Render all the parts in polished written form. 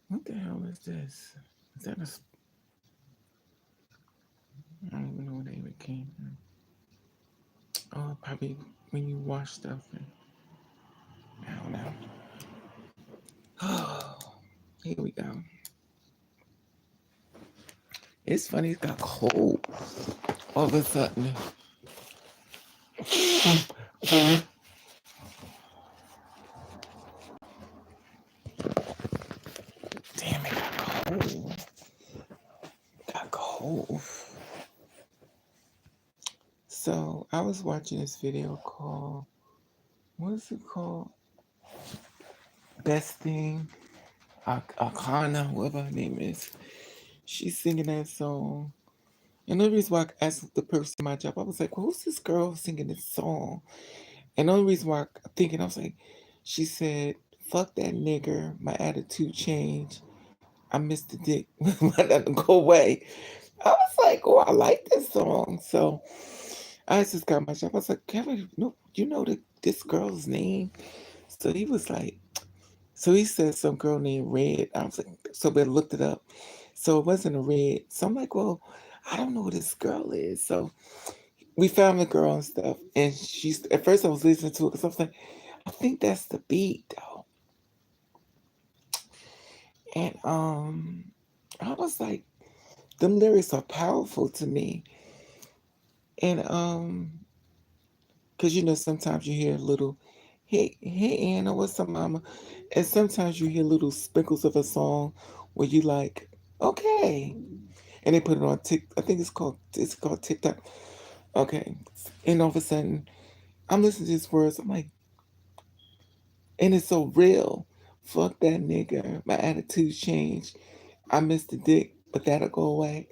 What the hell is this? Is that a? I don't even know where they even came from. Oh, probably when you wash stuff. I don't know. Oh, here we go. It's funny. It got cold all of a sudden. Damn, it got cold. Got cold. So I was watching this video called, what is it called? Best Thing, Akana, whatever her name is. She's singing that song. And the reason why I asked the person at my job, I was like, well, who's this girl singing this song? And the only reason why I'm thinking, I was like, she said, fuck that nigger, my attitude changed. I missed the dick. Let that go away. I was like, oh, I like this song. So I just got my job. I was like, Kevin, no, you know this girl's name? So he was like, so he said some girl named Red. I was like, so we looked it up. So it wasn't a Red. So I'm like, well, I don't know who this girl is. So we found the girl and stuff. And she's, at first I was listening to it because I was like, I think that's the beat though. And I was like, them lyrics are powerful to me. And because sometimes you hear a little, hey Anna, what's up, mama? And sometimes you hear little sprinkles of a song where you like, okay. And they put it on I think it's called TikTok. Okay. And all of a sudden I'm listening to these words, I'm like, and it's so real. Fuck that nigga. My attitude changed. I missed the dick, but that'll go away.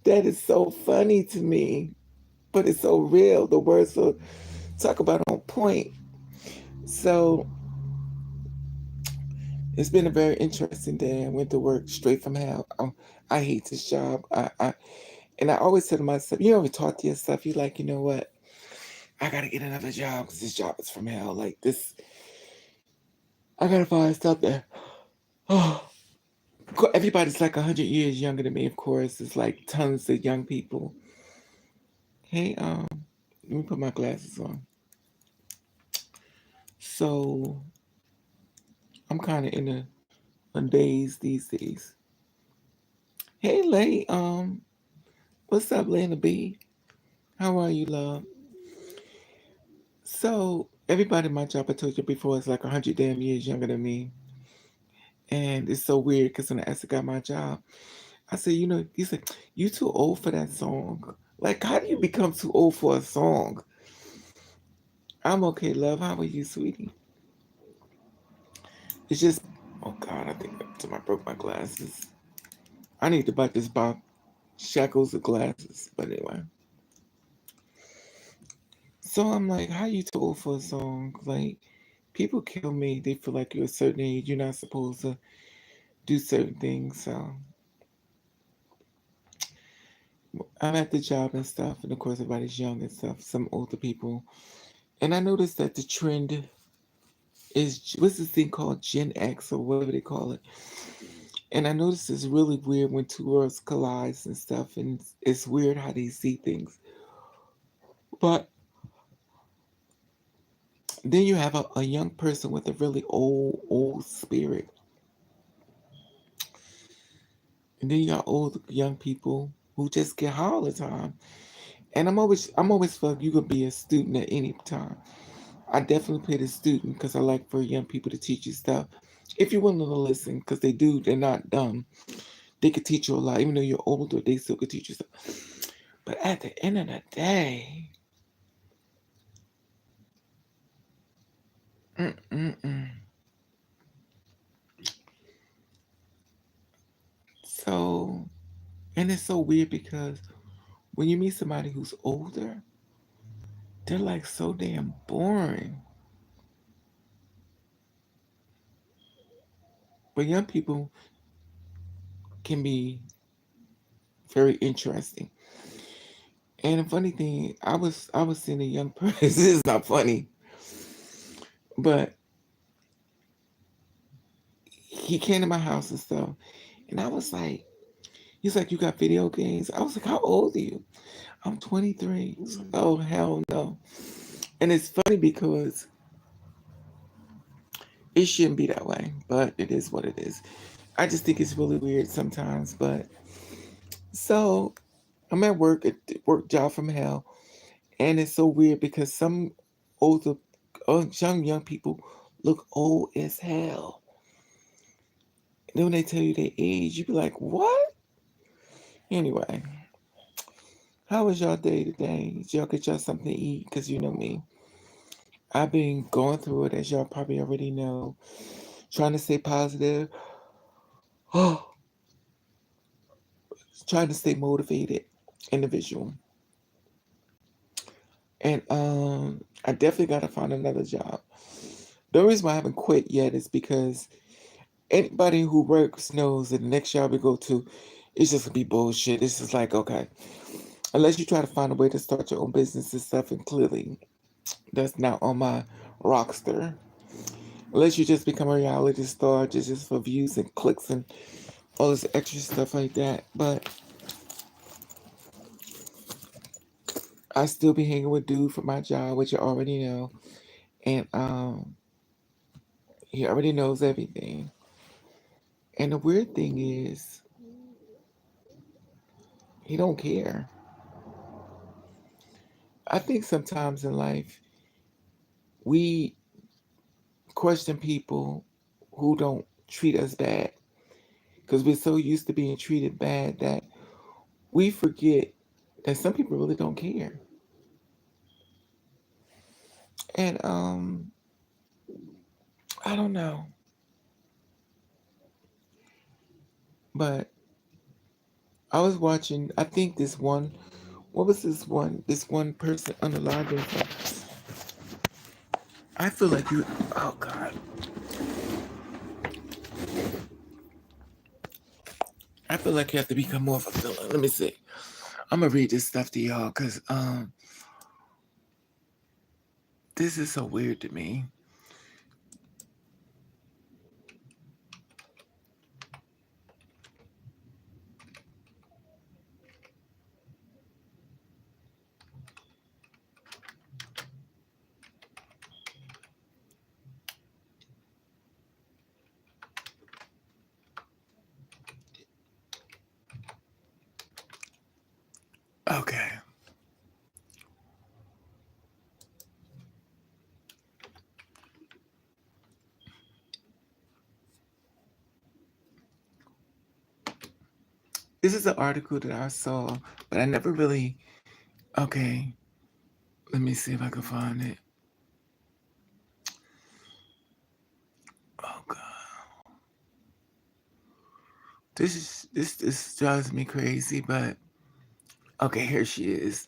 That is so funny to me, but it's so real. The words are talk about on point. So it's been a very interesting day. I went to work straight from hell. I hate this job. And I always say to myself, you ever talk to yourself, you like, you know what? I gotta get another job because this job is from hell. Like this, I gotta find something. Oh, everybody's like 100 years younger than me. Of course, it's like tons of young people. Hey, let me put my glasses on. So I'm kind of in a daze these days. Hey, Lay, what's up, Lena B? How are you, love? So everybody in my job, I told you before, is like 100 damn years younger than me, and it's so weird because when I asked the guy my job, I said, he said, you too old for that song. Like, how do you become too old for a song? I'm okay, love. How are you, sweetie? It's just, oh God, I think I broke my glasses. I need to buy this box shackles of glasses. But anyway, so I'm like, how you too old for a song? Like, people kill me. They feel like you're a certain age. You're not supposed to do certain things. So I'm at the job and stuff, and of course everybody's young and stuff. Some older people, and I noticed that the trend is what's this thing called Gen X or whatever they call it. And I noticed it's really weird when two worlds collide and stuff, and it's weird how they see things. But then you have a young person with a really old spirit, and then you got old young people who just get high all the time. And I'm always feel like you could be a student at any time. I definitely play the student because I like for young people to teach you stuff. If you're willing to listen, because they're not dumb. They could teach you a lot, even though you're older. They still could teach you stuff. But at the end of the day, mm-mm-mm. So, and it's so weird because when you meet somebody who's older, they're like so damn boring. But young people can be very interesting. And the funny thing, I was seeing a young person. This is not funny, but he came to my house and stuff, and I was like, he's like, you got video games? I was like, how old are you? I'm 23. He's like, oh hell no. And it's funny because it shouldn't be that way, but it is what it is. I just think it's really weird sometimes. But so I'm at work, at work job from hell, and it's so weird because some older, some young people look old as hell. And then when they tell you their age, you be like, what? Anyway, how was y'all day today? Did y'all get y'all something to eat? Because you know me. I've been going through it, as y'all probably already know, trying to stay positive, oh, trying to stay motivated individual. And I definitely got to find another job. The reason why I haven't quit yet is because anybody who works knows that the next job we go to, it's just gonna be bullshit. It's just like, okay, unless you try to find a way to start your own business and stuff, and clearly that's not on my roster. Unless you just become a reality star just for views and clicks and all this extra stuff like that. But I still be hanging with dude for my job, which you already know. And he already knows everything. And the weird thing is, he don't care. I think sometimes in life we question people who don't treat us bad because we're so used to being treated bad that we forget that some people really don't care. And I don't know, but I was watching. I think this one. What was this one? This one person on the live. I feel like you. Oh God. I feel like you have to become more of a villain. Let me see. I'm gonna read this stuff to y'all because this is so weird to me. Okay. This is an article that I saw, but I never really. Okay. Let me see if I can find it. Oh God. This drives me crazy, but okay, here she is.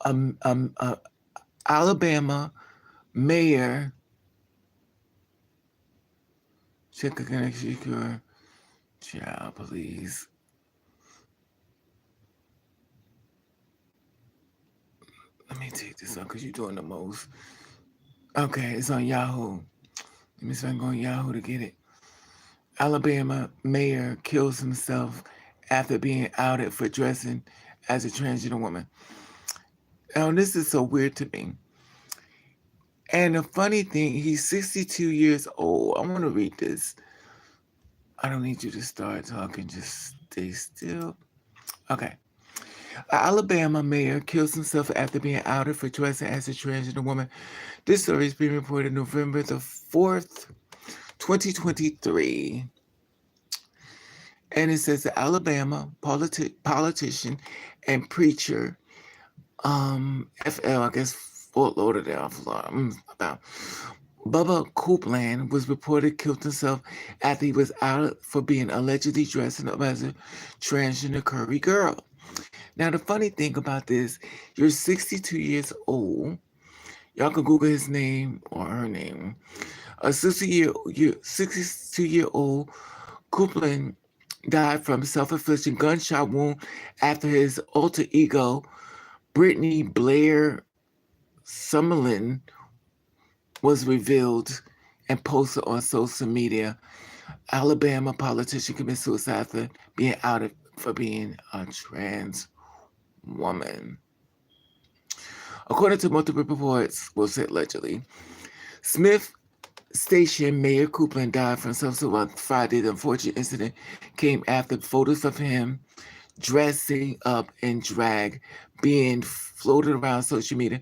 Um um uh, Alabama mayor check a connection. Child, please. Let me take this out because you're doing the most. Okay, it's on Yahoo. Let me see if I can go on Yahoo to get it. Alabama mayor kills himself after being outed for dressing as a transgender woman. Now, this is so weird to me. And the funny thing, he's 62 years old. I want to read this. I don't need you to start talking. Just stay still. Okay. Alabama mayor kills himself after being outed for dressing as a transgender woman. This story is being reported November the 4th, 2023. And it says the Alabama politician and preacher, FL, I guess Fort Lauderdale, Florida, about Bubba Copeland was reported killed himself after he was out for being allegedly dressing up as a transgender curvy girl. Now, the funny thing about this, you're 62 years old. Y'all can Google his name or her name. A 62-year-old Copeland died from self-inflicted gunshot wound after his alter ego Brittany Blair Summerlin was revealed and posted on social media. Alabama politician commits suicide after being outed for being a trans woman. According to multiple reports, will say allegedly, Smith Station Mayor Copeland died from substance on Friday. The unfortunate incident came after photos of him dressing up in drag being floated around social media.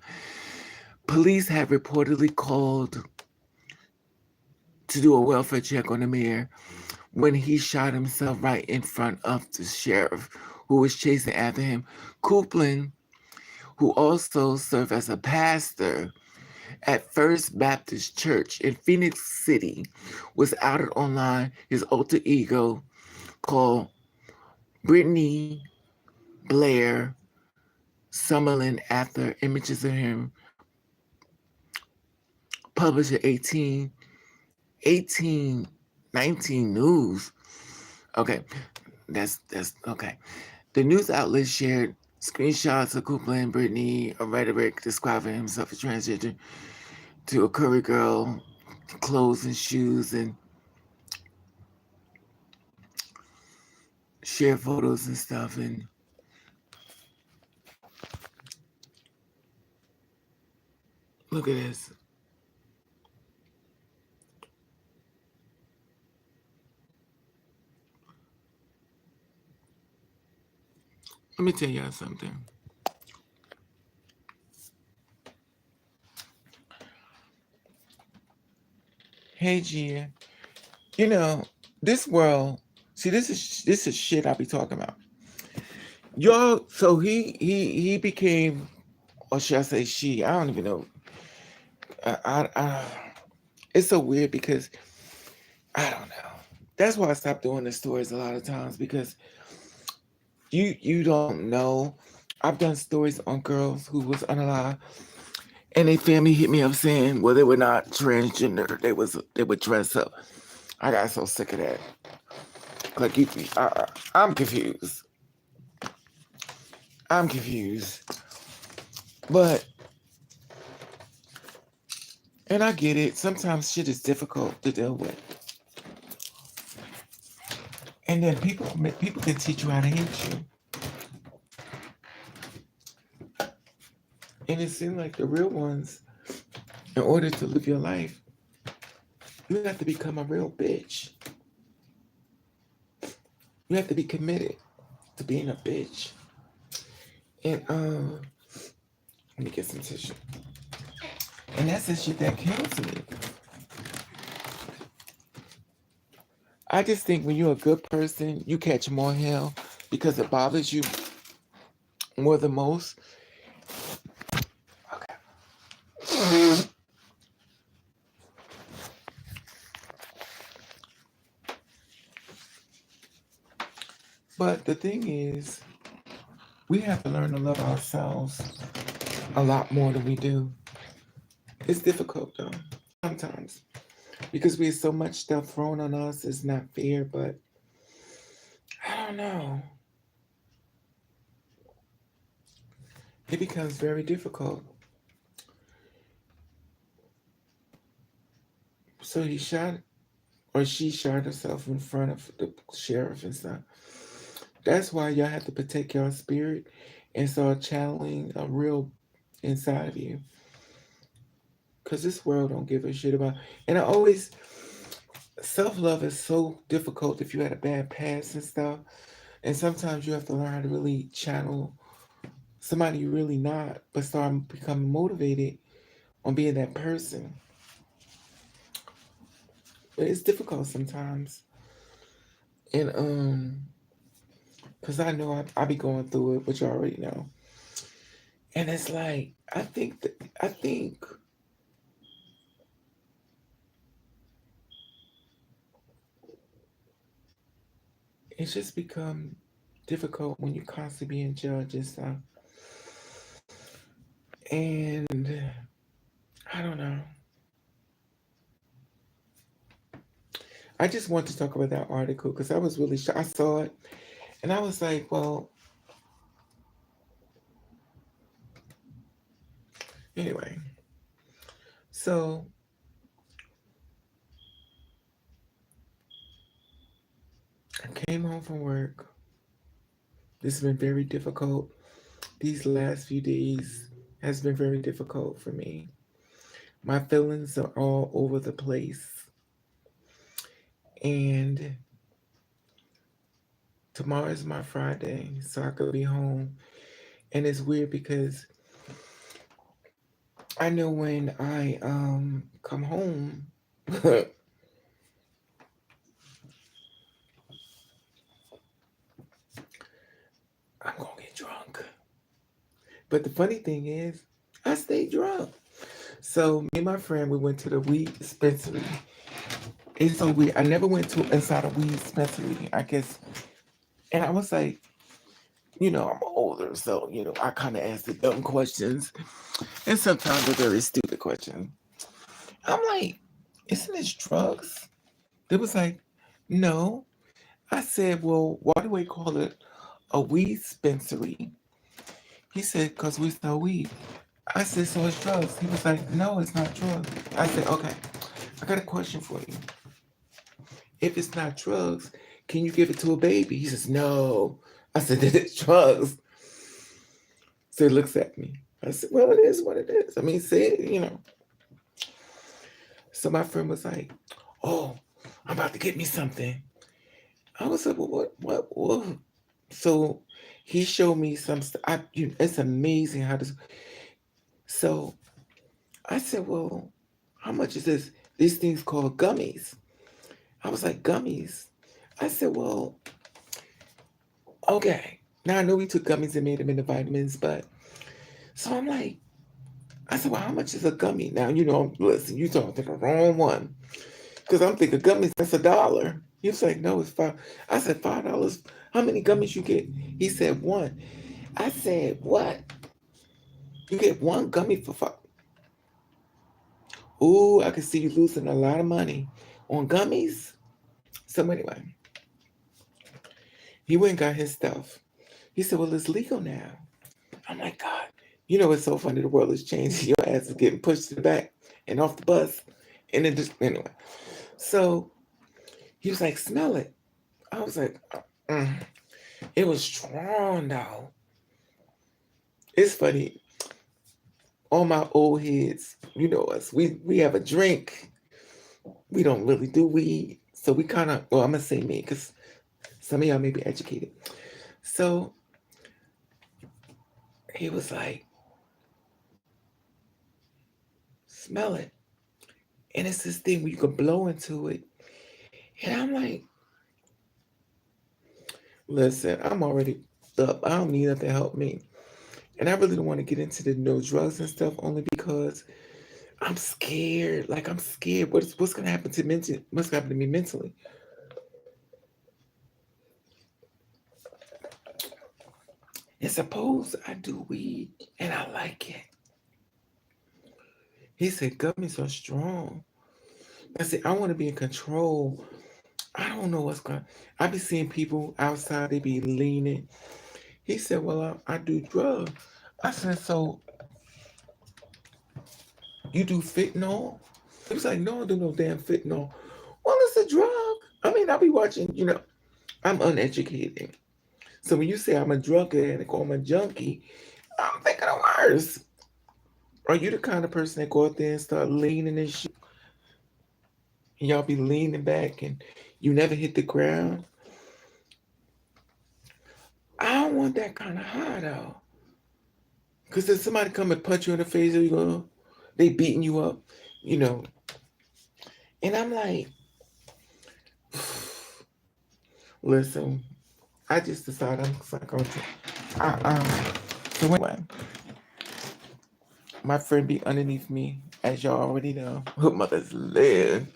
Police have reportedly called to do a welfare check on the mayor when he shot himself right in front of the sheriff who was chasing after him. Copeland, who also served as a pastor at First Baptist Church in Phoenix City, was outed online. His alter ego, called Brittany Blair Summerlin, after images of him published at 19 News. Okay, that's okay. The news outlet shared screenshots of Copeland and Brittany, a rhetoric describing himself as transgender, to a curry girl, clothes and shoes, and share photos and stuff. And look at this. Let me tell y'all something. Hey, Gia. You know, this world. See, this is shit I be talking about. Y'all. So he became, or should I say she? I don't even know. It's so weird because I don't know. That's why I stopped doing the stories a lot of times, because you don't know. I've done stories on girls who was unalive, and their family hit me up saying, well, they were not transgender. They would dress up. I got so sick of that. Like I'm confused. I'm confused. But and I get it. Sometimes shit is difficult to deal with, and then people can teach you how to hate you. And it seems like the real ones, in order to live your life, you have to become a real bitch. You have to be committed to being a bitch. And let me get some tissue. And that's the shit that kills me. I just think when you're a good person, you catch more hell because it bothers you more than most. Okay. But the thing is, we have to learn to love ourselves a lot more than we do. It's difficult though, sometimes, because we have so much stuff thrown on us. It's not fair, but I don't know. It becomes very difficult. So he shot, or she shot herself in front of the sheriff and stuff. That's why y'all have to protect your spirit and start channeling a real inside of you. Cause this world don't give a shit about. And I always, self love is so difficult if you had a bad past and stuff. And sometimes you have to learn how to really channel somebody you're really not, but start becoming motivated on being that person. But it's difficult sometimes. And cause I know I be going through it, which you already know. And it's like I think it's just become difficult when you're constantly being judged and stuff. And I don't know. I just want to talk about that article because I was really shocked. I saw it and I was like, well, Anyway, so I came home from work. This has been very difficult. These last few days has been very difficult for me. My feelings are all over the place. And tomorrow is my Friday, so I could be home. And it's weird because I know when I come home, I'm gonna get drunk. But the funny thing is, I stay drunk. So me and my friend, we went to the weed dispensary. It's so weird. I never went to inside a weed dispensary. I guess, and I was like, I'm older, so I kind of ask the dumb questions, and sometimes they're very stupid questions. I'm like, isn't this drugs? They was like, no. I said, well, why do we call it a weed dispensary? He said, because we sell weed. I said, so it's drugs. He was like, no, it's not drugs. I said, okay, I got a question for you. If it's not drugs, can you give it to a baby? He says, no. I said, then it's drugs. So he looks at me. I said, well, it is what it is. I mean, say it. So my friend was like, oh, I'm about to get me something. I was like, well, what? So he showed me some stuff. It's amazing how this. So I said, well, how much is this? These things called gummies. I was like, gummies? I said, well, okay. Now I know we took gummies and made them into vitamins, but so I'm like, I said, well, how much is a gummy? Now, listen, you talking to the wrong one. Because I'm thinking gummies, that's $1. He was like, no, it's five. I said, $5. How many gummies you get? He said, one. I said, what? You get one gummy for five? Ooh, I can see you losing a lot of money on gummies. So anyway, he went and got his stuff. He said, well, it's legal now. I'm like, God, it's so funny. The world is changing. Your ass is getting pushed to the back and off the bus. And then just, anyway. So he was like, smell it. I was like, mm. It was strong, though. It's funny. All my old heads, you know us. We have a drink. We don't really do weed. So we kind of, well, I'm going to say me because some of y'all may be educated. So he was like, smell it. And it's this thing where you can blow into it. And I'm like, listen, I'm already up. I don't need nothing to help me. And I really don't want to get into the no drugs and stuff only because I'm scared. Like I'm scared. What's gonna happen to what's gonna happen to me mentally? And suppose I do weed and I like it. He said gummies are strong. I said I want to be in control. I don't know what's going. I be seeing people outside. They be leaning. He said, "Well, I do drugs." I said, "So you do fentanyl?" He was like, "No, I do no damn fentanyl." Well, it's a drug. I mean, I be watching. I'm uneducated. So when you say I'm a drug addict or I'm a junkie, I'm thinking of worse. Are you the kind of person that go out there and start leaning and shit? And y'all be leaning back and you never hit the ground? I don't want that kind of high though. Because if somebody come and punch you in the face, they beating you up, you know. And I'm like, listen, I just decided I'm not going to. So anyway, my friend be underneath me, as y'all already know. Her mother's live.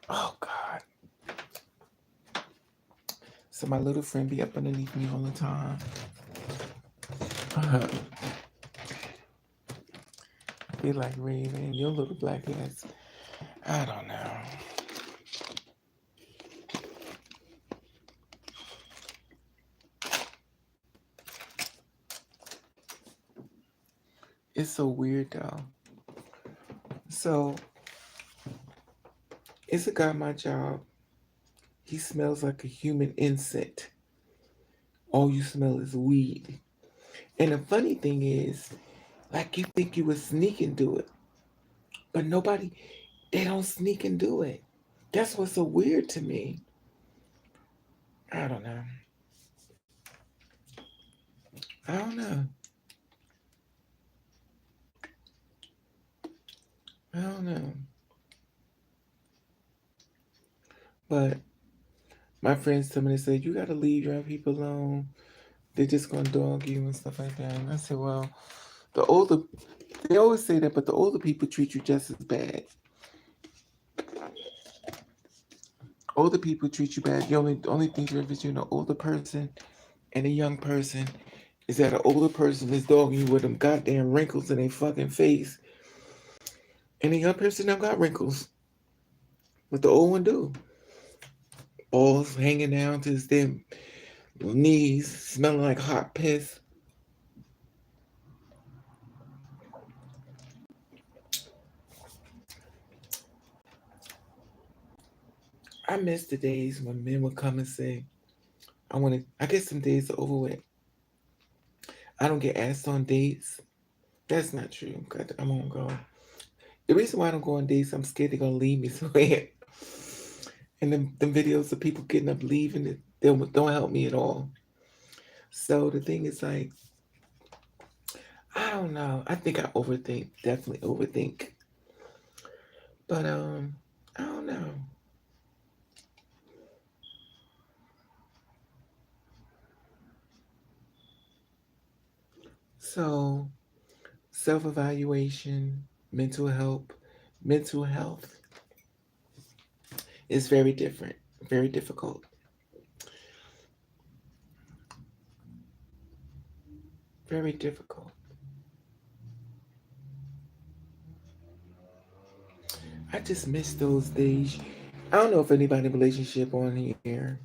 Oh God. So my little friend be up underneath me all the time. Uh, be like, Raven, your little black ass. I don't know. It's so weird though. So it's a guy at my job. He smells like a human insect. All you smell is weed. And the funny thing is, like you think you would sneak and do it, but nobody, they don't sneak and do it. That's what's so weird to me. I don't know. I don't know. I don't know. But my friends tell me, they say, you gotta leave young people alone. They're just gonna dog you and stuff like that. And I said, well, the older, they always say that, but the older people treat you just as bad. Older people treat you bad. The only thing difference between an older person and a young person is that an older person is dogging you with them goddamn wrinkles in their fucking face, and a young person don't got wrinkles, but the old one do. Balls hanging down to his damn knees, smelling like hot piss. I miss the days when men would come and say, "I want to." I guess some days are over with. I don't get asked on dates. That's not true. God, I won't go. The reason why I don't go on dates, I'm scared they're gonna leave me somewhere. And them videos of people getting up leaving, they don't help me at all. So the thing is like, I don't know. I think I overthink, definitely overthink. But I don't know. So self-evaluation, mental health is very different, very difficult, very difficult. I just miss those days. I don't know if anybody in a relationship on here,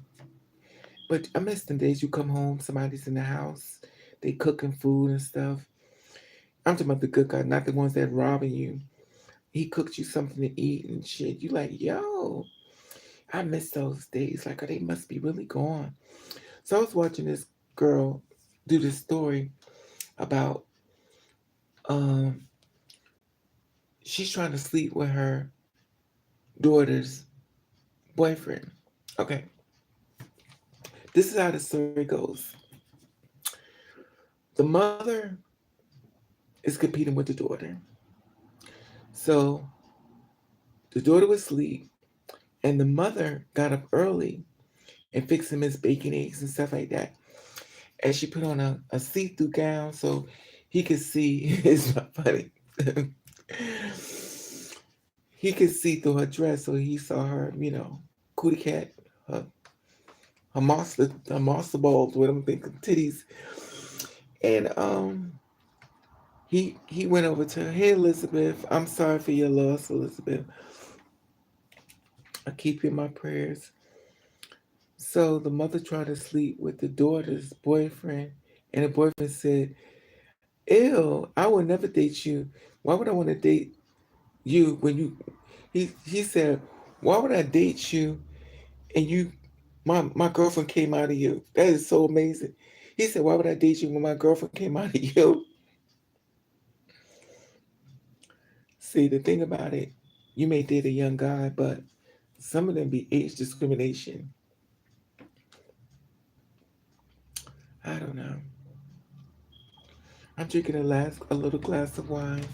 but I miss the days you come home, somebody's in the house, they cooking food and stuff. I'm talking about the good guy, not the ones that robbing you. He cooked you something to eat and shit. You like, yo, I miss those days. Like, they must be really gone. So I was watching this girl do this story about um she's trying to sleep with her daughter's boyfriend. Okay, this is how the story goes. The mother is competing with the daughter. So the daughter was asleep, and the mother got up early and fixed him his bacon, eggs, and stuff like that. And she put on a see-through gown so he could see. It's not funny. He could see through her dress, so he saw her, cootie cat, her, her monster balls with them big titties. And he went over to her, hey Elizabeth, I'm sorry for your loss, Elizabeth. I keep you in my prayers. So the mother tried to sleep with the daughter's boyfriend, and the boyfriend said, ew, I would never date you. Why would I want to date you when you he said, why would I date you and my girlfriend came out of you? That is so amazing. He said, why would I date you when my girlfriend came out of you? See, the thing about it, you may date a young guy, but some of them be age discrimination. I don't know. I'm drinking a little glass of wine.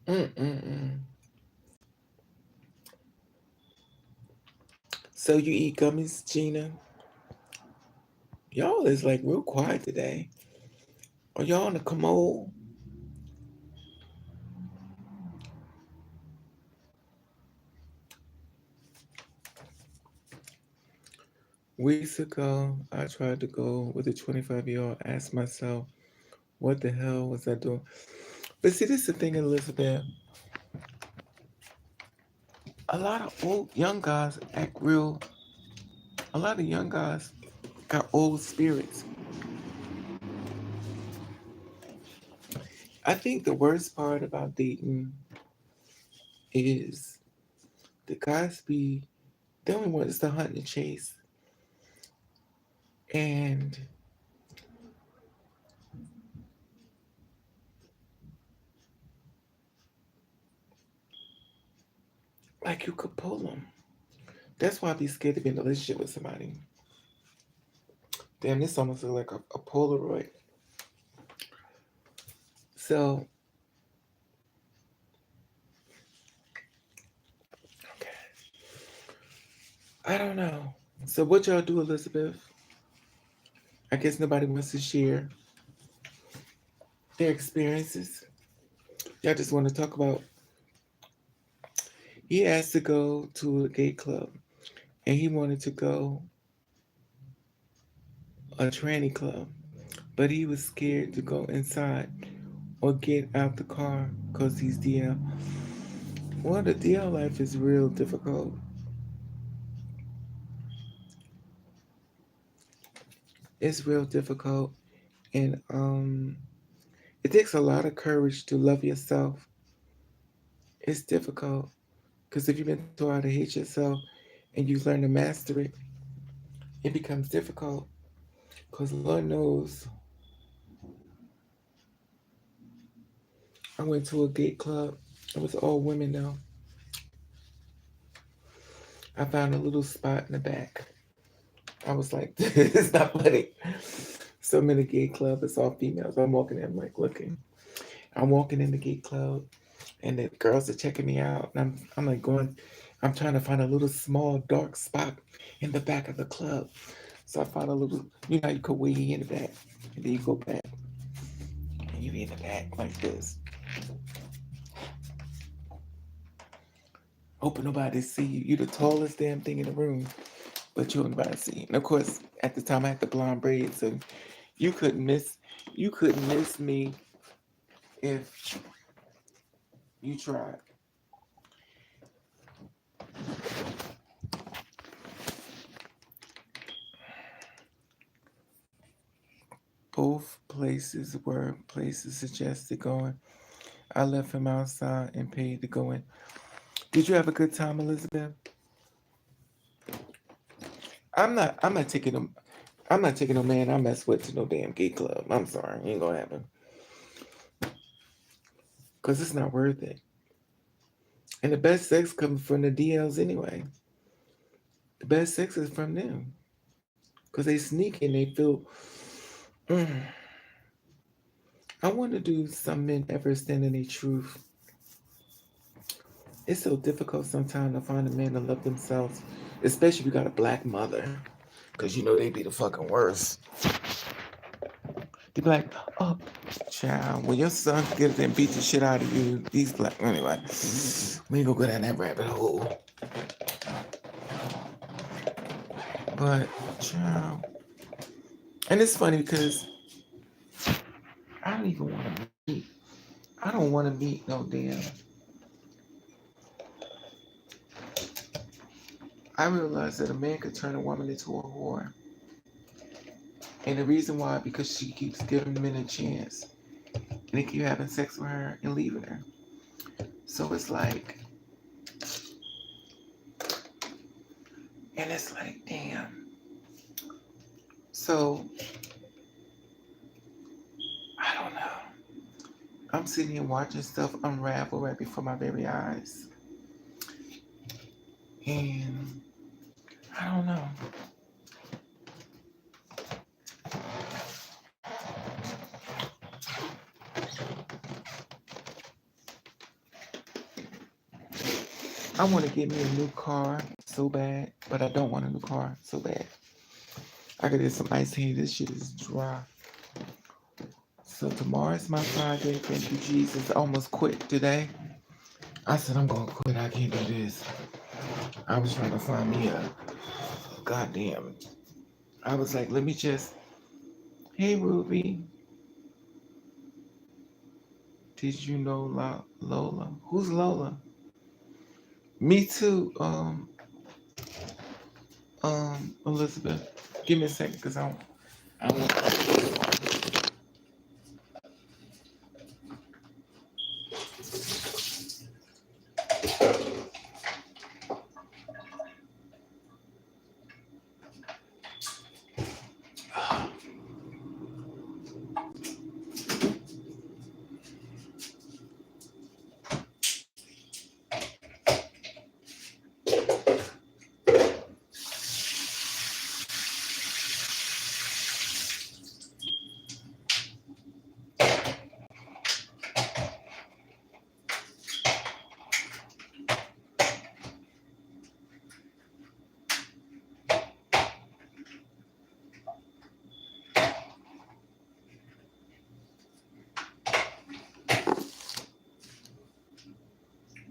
Mm-mm-mm. So you eat gummies, Gina? Y'all is like real quiet today. Are y'all on the commode? Weeks ago, I tried to go with a 25-year-old. Asked myself, what the hell was I doing? But see, this is the thing, Elizabeth. A lot of old young guys act real. A lot of young guys got old spirits. I think the worst part about dating is the guys be the only one is the hunt and chase, and like you could pull them. That's why I be scared to be in a relationship with somebody. Damn, this almost look like a Polaroid. So, okay, I don't know. So, what y'all do, Elizabeth? I guess nobody wants to share their experiences. Y'all just want to talk about. He asked to go to a gay club, and he wanted to go a tranny club, but he was scared to go inside or get out the car because he's DL. Well, the DL life is real difficult. It's real difficult, and it takes a lot of courage to love yourself. It's difficult because if you've been taught how to hate yourself and you learn to master it, it becomes difficult. Because Lord knows, I went to a gay club. It was all women now. I found a little spot in the back. I was like, it's not funny. So many gay club, it's all females. I'm walking in, I'm like looking. I'm walking in the gay club, and the girls are checking me out. And I'm like going, I'm trying to find a little small dark spot in the back of the club. So I found a little, you know, you could way in the back, and then you go back, and you in the back like this. Hoping nobody see you. You the tallest damn thing in the room, but you don't nobody see. And of course, at the time I had the blonde braids, so you couldn't miss, you couldn't miss me if you tried. Both places were places suggested going. I left him outside and paid to go in. Did you have a good time, Elizabeth? I'm not taking them. I'm not taking no man I mess with to no damn gay club. I'm sorry, ain't gonna happen. Cause it's not worth it. And the best sex comes from the DLs anyway. The best sex is from them. Cause they sneak and they feel. Mm, I want to do some men ever stand in their truth. It's so difficult sometimes to find a man to love themselves, especially if you got a black mother. Cause you know they be the fucking worst. They be like, oh, child, when your son gets and beat the shit out of you, these black anyway. We ain't gonna go down that rabbit hole. But child, and it's funny because I don't even want to meet. I don't want to meet no damn. I realized that a man could turn a woman into a whore, and the reason why because she keeps giving men a chance, and they keep having sex with her and leaving her. So it's like, and it's like, damn. So I don't know. I'm sitting here watching stuff unravel right before my very eyes. And I don't know. I want to get me a new car so bad, but I don't want a new car so bad. I could get some ice here. This shit is dry. So tomorrow's my Friday. Thank you, Jesus. I almost quit today. I said, I'm going to quit. I can't do this. I was trying to find me a goddamn. I was like, let me just. Hey, Ruby. Did you know Lola? Who's Lola? Me too. Elizabeth. Give me a second, cause I want.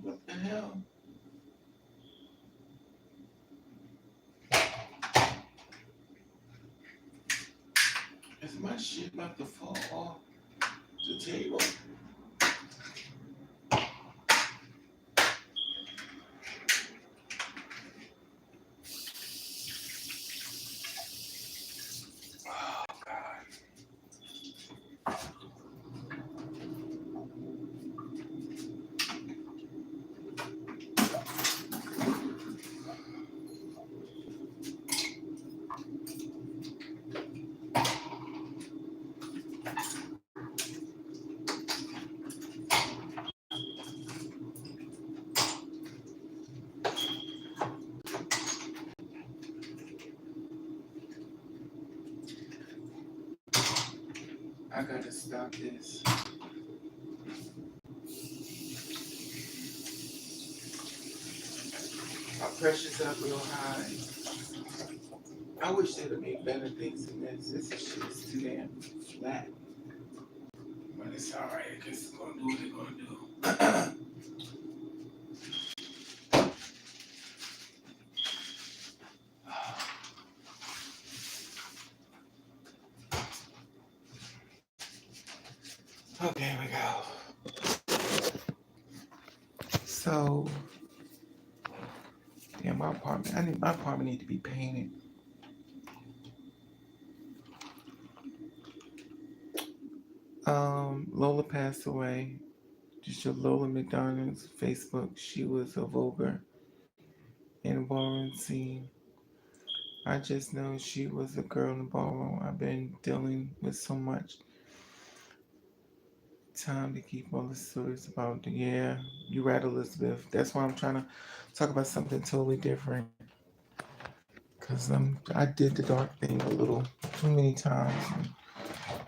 What the hell? Is my shit about to fall off the table? Oh God. I gotta stop this. My pressure's up real high. I wish they'd have made better things than this. This shit is too damn flat. But it's alright, I guess it's gonna do what it's gonna do. Okay, here we go. So, yeah, my apartment need to be painted. Lola passed away. Just your Lola McDonald's Facebook. She was a vulgar in a ballroom scene. I just know she was a girl in the ballroom. I've been dealing with so much time to keep all the stories about the, yeah, you're right, Elizabeth. That's why I'm trying to talk about something totally different. Cause I did the dark thing a little too many times. And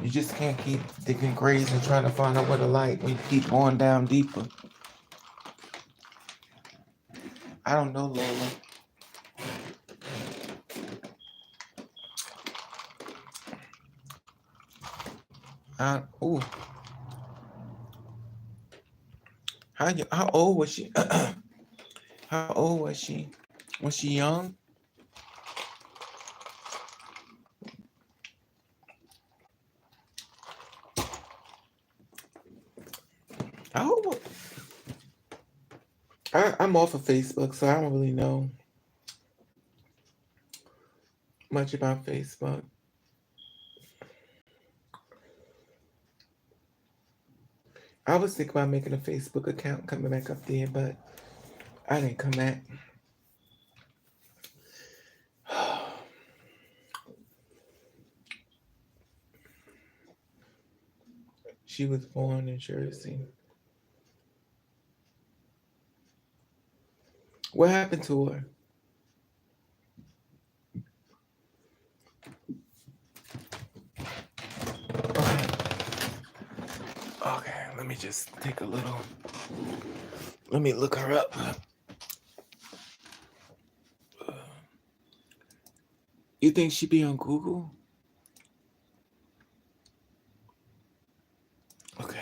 you just can't keep digging graves and trying to find out what a light when you keep going down deeper. I don't know, Lola. Ooh, how old was she? How old was she? Was she young? How old? I'm off of Facebook, so I don't really know much about Facebook. I was thinking about making a Facebook account, coming back up there, but I didn't come back. She was born in Jersey. What happened to her? Okay, okay, let me just take a little. Let me look her up. You think she be on Google? Okay.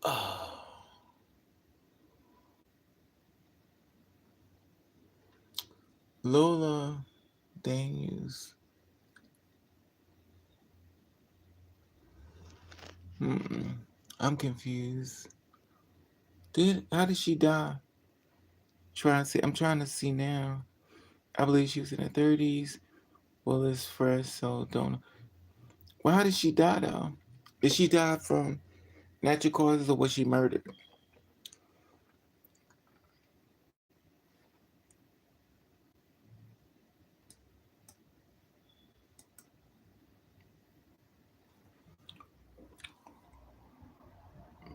Oh, Lola Daniels. Mm-mm. I'm confused. How did she die? Try to see. I'm trying to see now. I believe she was in her 30s. Well, it's fresh, so don't. Well, how did she die though? Did she die from natural causes or was she murdered?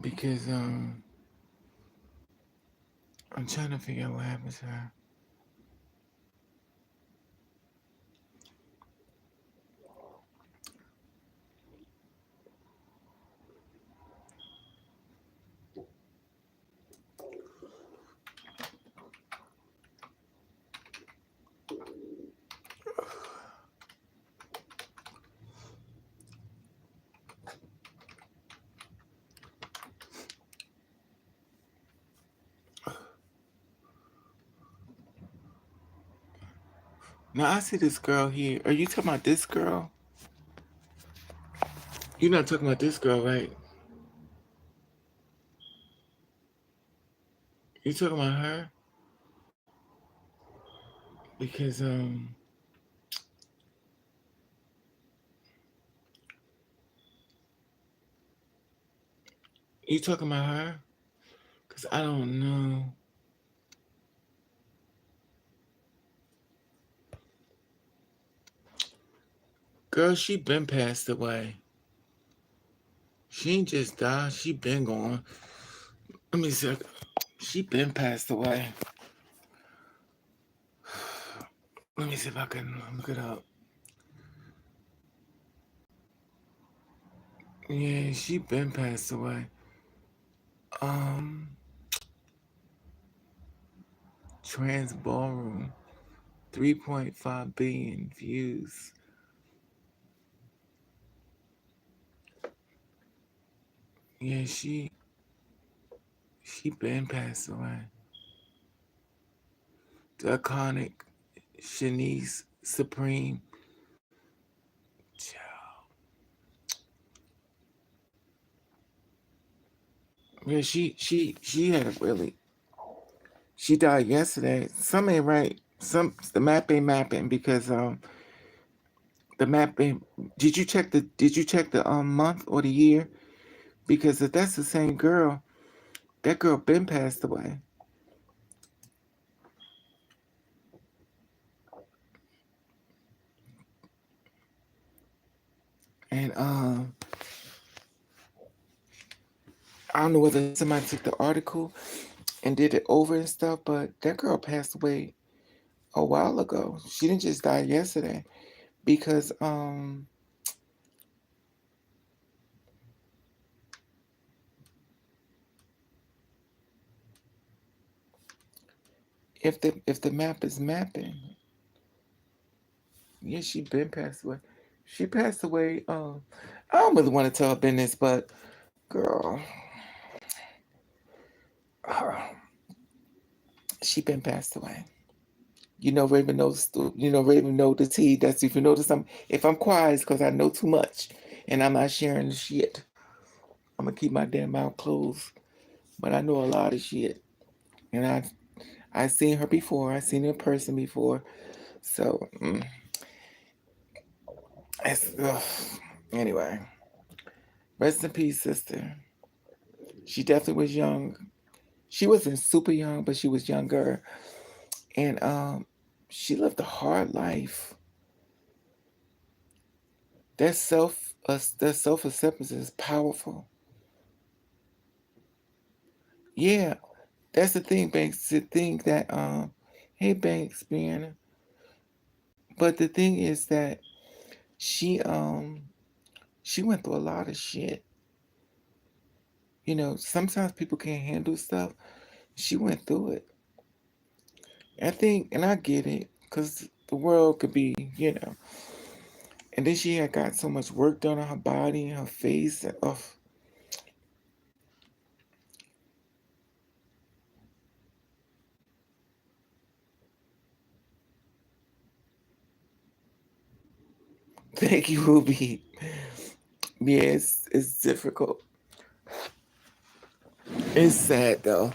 Because I'm trying to figure out what happened to her. Now I see this girl here. Are you talking about this girl? You're not talking about this girl, right? You talking about her? Because you talking about her? Cause I don't know. Girl, she been passed away. She ain't just died. She been gone. Let me see. She been passed away. Let me see if I can look it up. Yeah, she been passed away. Um, Trans Ballroom, 3.5 billion views. Yeah, she been passed away. The iconic Shanice Supreme. Yeah, she had a really. She died yesterday. Some ain't right. Some the map ain't mapping because the map ain't. Did you check the month or the year? Because if that's the same girl, that girl been passed away. And I don't know whether somebody took the article and did it over and stuff, but that girl passed away a while ago. She didn't just die yesterday because if the map is mapping, yeah, she been passed away. She passed away. I don't really want to tell her business, but girl, she been passed away. Raven knows. Raven know the tea. That's if you notice. If I'm quiet, it's because I know too much, and I'm not sharing the shit. I'm gonna keep my damn mouth closed. But I know a lot of shit, and I seen her before. I seen her in person before. So ugh. Anyway, rest in peace, sister. She definitely was young. She wasn't super young, but she was younger, and she lived a hard life. That self acceptance is powerful. Yeah, that's the thing, Banks. To think that hey Banks, Brianna. But the thing is that she she went through a lot of shit. Sometimes people can't handle stuff. She went through it. I think, and I get it, because the world could be. And then she had got so much work done on her body and her face. And, oh, Thank you, Ruby. Yeah, it's difficult. It's sad though.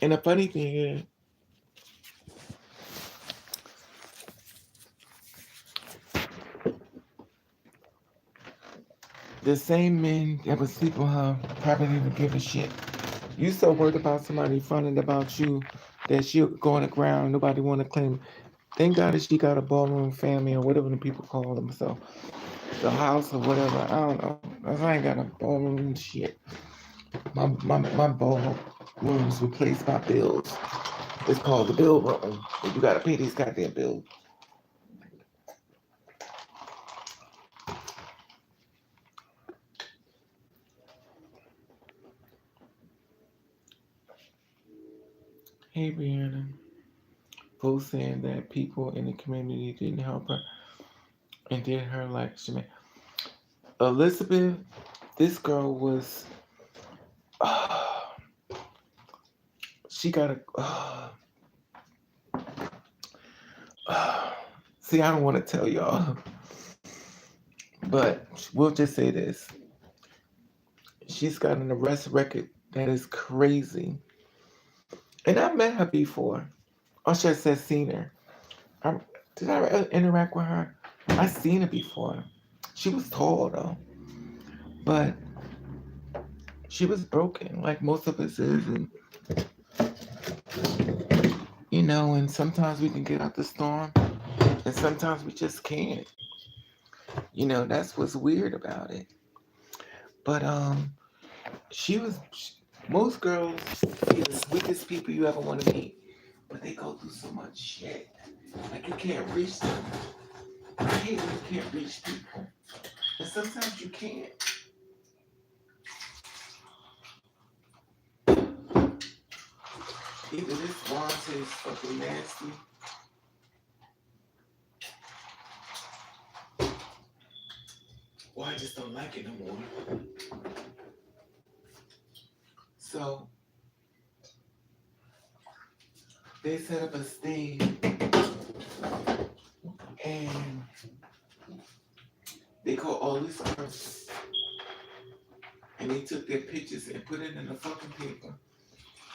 And the funny thing is, the same men that was sleeping with her probably didn't even give a shit. You so worried about somebody fronting about you that she'll go on the ground. Nobody want to claim. Thank God that she got a ballroom family or whatever the people call them. So the house or whatever. I don't know. I ain't got a ballroom shit. My ballroom was replaced by bills. It's called the bill room. You gotta pay these goddamn bills. Hey Brianna. Folks saying that people in the community didn't help her and did her like she made. Elizabeth, this girl was she got a see I don't want to tell y'all, but we'll just say this. She's got an arrest record that is crazy. And I met her before. Or should I say seen her. I, did I ever interact with her? I seen her before. She was tall though. But she was broken, like most of us is, and and sometimes we can get out the storm, and sometimes we just can't. That's what's weird about it. But she was. Most girls be the sweetest people you ever want to meet, but they go through so much shit. Like you can't reach them. I hate when you can't reach people, and sometimes you can't. Either this wine tastes fucking nasty, or I just don't like it no more. So they set up a stage and they called all these girls and they took their pictures and put it in the fucking paper.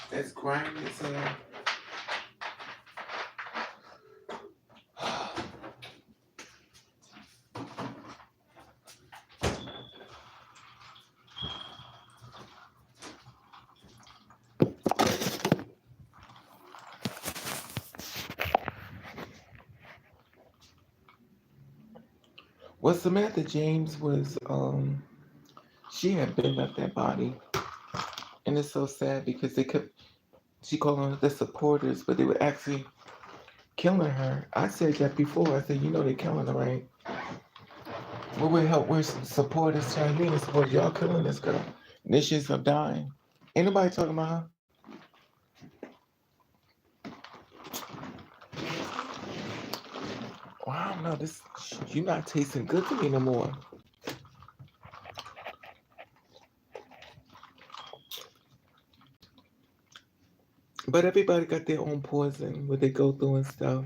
That's grimy as hell. Well, Samantha James was, she had been left that body. And it's so sad because she called them the supporters, but they were actually killing her. I said that before. I said, they're killing her, right? Well, we help, we're supporters, Chinese supporters. Y'all killing this girl. Nations are dying. Ain't nobody talking about her. Well, I don't know. You're not tasting good to me no more. But everybody got their own poison, what they go through and stuff.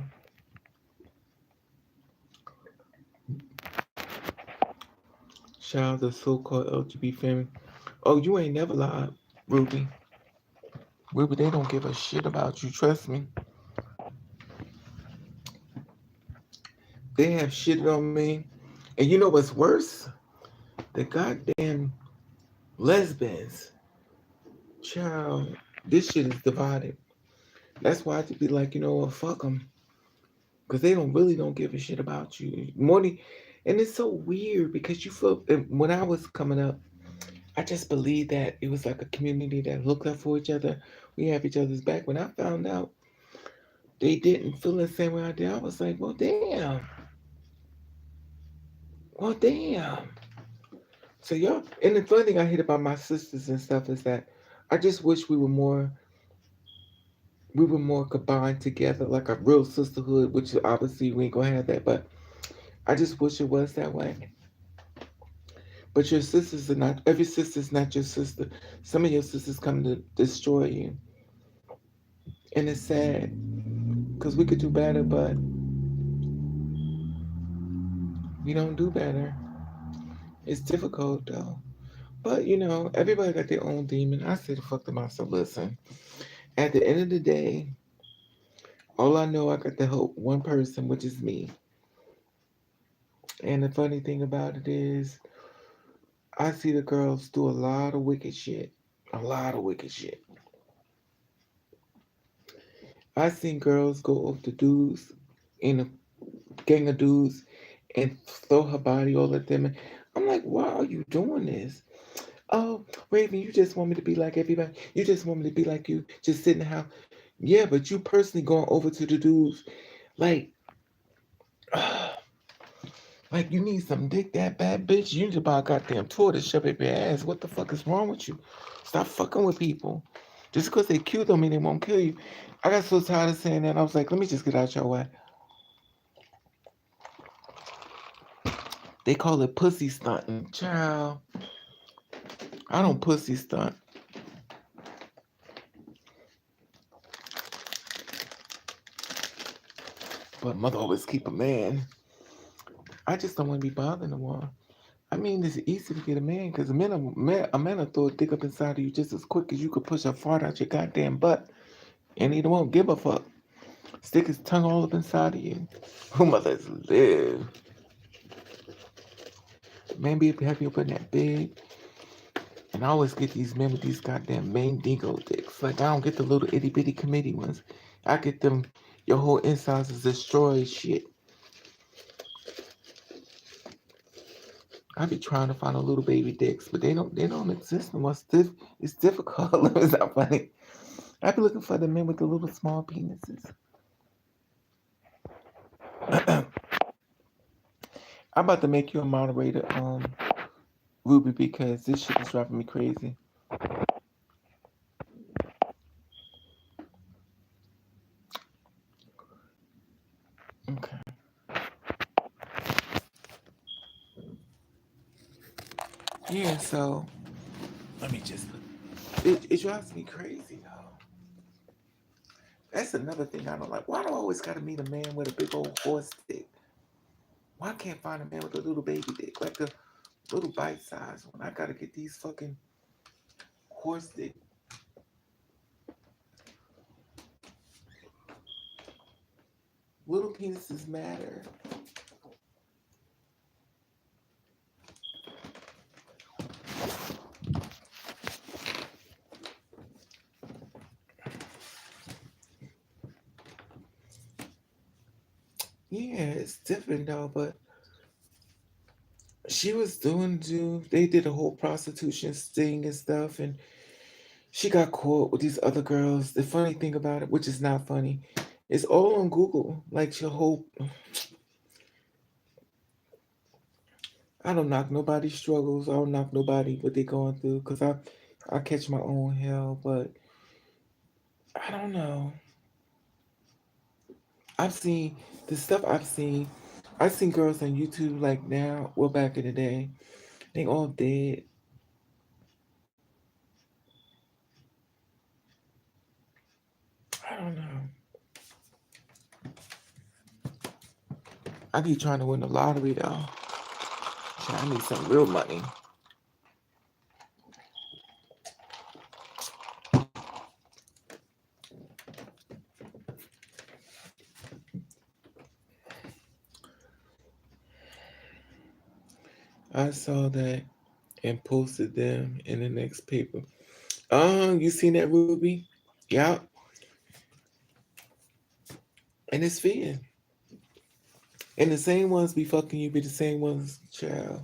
Shout out to so-called LGBT family. Oh, you ain't never lied, Ruby. Ruby, they don't give a shit about you. Trust me. They have shitted on me. And you know what's worse? The goddamn lesbians. Child, this shit is divided. That's why I have to be like, what, fuck them. Because they don't give a shit about you. And it's so weird because you feel, when I was coming up, I just believed that it was like a community that looked up for each other. We have each other's back. When I found out they didn't feel the same way I did, I was like, well, damn. Well, damn. So y'all, and the funny thing I hate about my sisters and stuff is that I just wish we were more combined together, like a real sisterhood, which obviously we ain't gonna have that, but I just wish it was that way. But your sisters are not, every sister's not your sister. Some of your sisters come to destroy you. And it's sad. because we could do better, but we don't do better. It's difficult though. But everybody got their own demon. I say the fuck to myself, listen. At the end of the day, all I know I got to help one person, which is me. And the funny thing about it is I see the girls do a lot of wicked shit. A lot of wicked shit. I seen girls go up to dudes in a gang of dudes and throw her body all at them. And I'm like, why are you doing this? Oh, Raven, you just want me to be like everybody. You just want me to be like you, just sit in the house. Yeah, but you personally going over to the dudes like, like you need some dick that bad, bitch. You need to buy a goddamn tour to shove up your ass. What the fuck is wrong with you? Stop fucking with people. Just because they cute don't mean they won't kill you. I got so tired of saying that. I was like, let me just get out your way. They call it pussy stunting. Child, I don't pussy stunt. But mother always keep a man. I just don't want to be bothering no more. I mean, it's easy to get a man because a man will throw a dick up inside of you just as quick as you could push a fart out your goddamn butt. And he won't give a fuck. Stick his tongue all up inside of you. Who mothers live? Man be happy open that big. And I always get these men with these goddamn main dingo dicks. Like, I don't get the little itty bitty committee ones. I get them, your whole insides is destroyed shit. I be trying to find a little baby dicks, but they don't exist no more. It's difficult. It's not funny. I be looking for the men with the little small penises. I'm about to make you a moderator, Ruby, because this shit is driving me crazy. Okay. Yeah, so let me just it drives me crazy though. That's another thing I don't like. Why do I always gotta meet a man with a big old horse dick? Why I can't find a man with a little baby dick? Like a little bite size one. I gotta get these fucking horse dick. Little penises matter. Yeah, it's different though, but she was they did a whole prostitution sting and stuff, and she got caught with these other girls. The funny thing about it, which is not funny, it's all on Google. Like your whole, I don't knock nobody's struggles. I don't knock nobody what they going through, cause I catch my own hell. But I don't know. I've seen the stuff I've seen. I've seen girls on YouTube like now, well back in the day, they all dead. I don't know. I keep trying to win the lottery though. Shit, I need some real money. I saw that and posted them in the next paper. You seen that, Ruby? Yeah. And it's fear. And the same ones be fucking you be the same ones, child.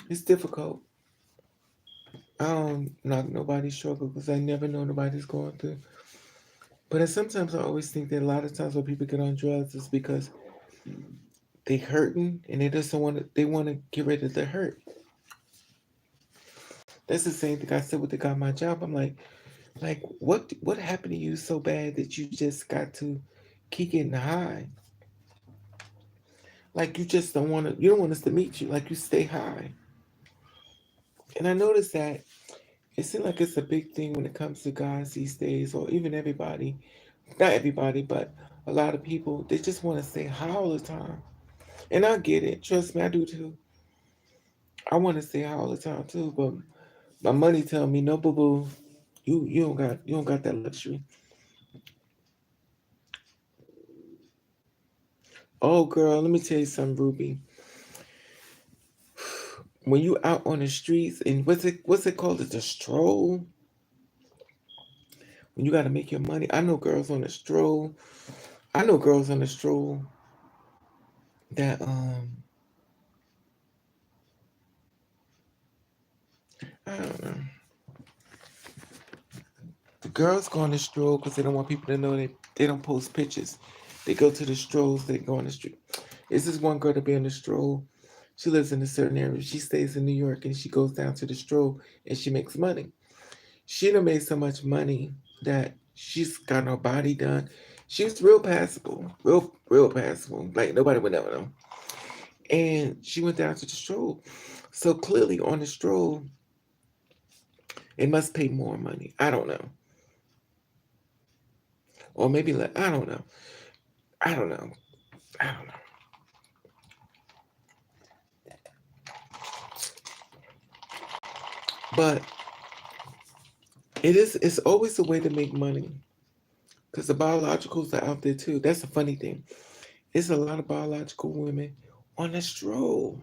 It's difficult. I don't knock nobody's struggle because I never know nobody's going through. But sometimes I always think that a lot of times when people get on drugs is because they hurting and they just don't want to. They want to get rid of the hurt. That's the same thing I said with the guy at my job. I'm like what happened to you so bad that you just got to keep getting high? Like you just don't want to. You don't want us to meet you. Like you stay high. And I noticed that It seems like it's a big thing when it comes to guys these days, or even everybody. Not everybody, but a lot of people. They just want to say hi all the time, and I get it. Trust me, I do too. I want to say hi all the time too, but my money tell me no, boo boo. You don't got that luxury. Oh, girl, let me tell you something, Ruby. When you out on the streets and what's it called? It's a stroll. When you got to make your money. I know girls on the stroll. I know girls on the stroll that I don't know. The girls go on the stroll because they don't want people to know they don't post pictures. They go to the strolls. They go on the street. It's this one girl to be on the stroll. She lives in a certain area. She stays in New York and she goes down to the stroll and she makes money. She done made so much money that she's got her body done. She was real passable, real passable. Like nobody would ever know. And she went down to the stroll. So clearly on the stroll, it must pay more money. I don't know, or maybe like I don't know. I don't know. I don't know. But it is. It's always a way to make money because the biologicals are out there too. That's the funny thing. It's a lot of biological women on the stroll.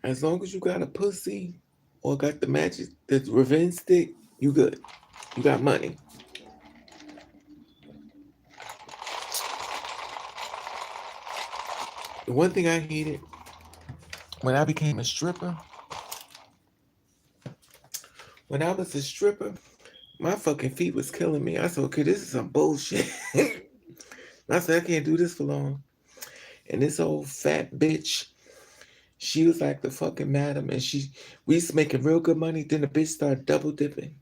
As long as you got a pussy or got the magic, the revenge stick, you good. You got money. The one thing I hated when I became a stripper, when I was a stripper, my fucking feet was killing me. I said, okay, this is some bullshit. I said, I can't do this for long. And this old fat bitch, she was like the fucking madam, and we used to making real good money. Then the bitch started double dipping.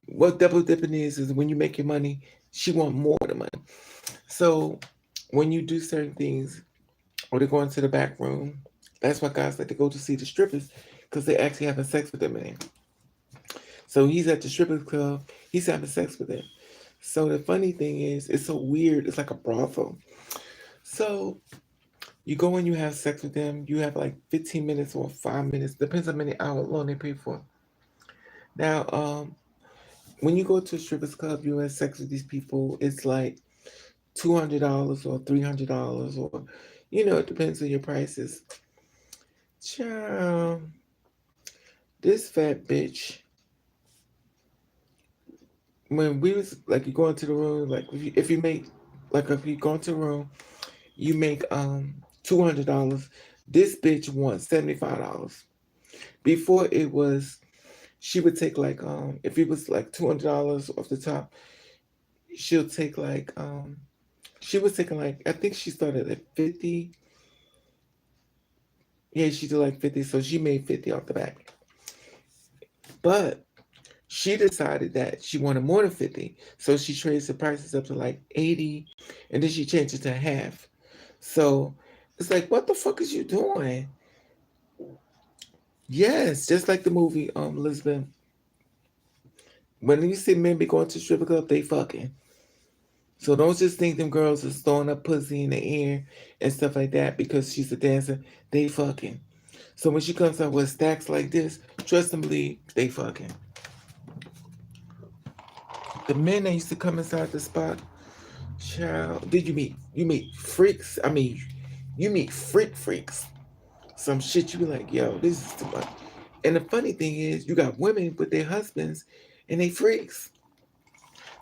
What double dipping is when you make your money, she want more of the money. So when you do certain things, or they go into the back room, that's why guys like to go to see the strippers because they actually having sex with them in there. So he's at the strippers club, he's having sex with them. So the funny thing is, it's so weird. It's like a brothel. So you go and you have sex with them. You have like 15 minutes or 5 minutes, depends how many hours long they pay for. Now, when you go to a strippers club, you have sex with these people. It's like $200 or $300, or it depends on your prices. Child, this fat bitch. When we was like, you go into the room, like if you make, like if you go into the room, you make $200. This bitch wants $75. Before it was, she would take like if it was like $200 off the top, she'll take like she was taking like, I think she started at 50. Yeah, she did like 50, so she made 50 off the back. But she decided that she wanted more than 50. So she trades the prices up to like 80, and then she changed it to half. So it's like, what the fuck is you doing? Yes, just like the movie Elizabeth. When you see men be going to strip club, they fucking. So don't just think them girls is throwing up pussy in the air and stuff like that because she's a dancer. They fucking. So when she comes out with stacks like this, trust and believe, they fucking. The men that used to come inside the spot, child, did you meet freaks? I mean, you meet freaks. Some shit you be like, yo, this is too much. And the funny thing is, you got women with their husbands and they freaks.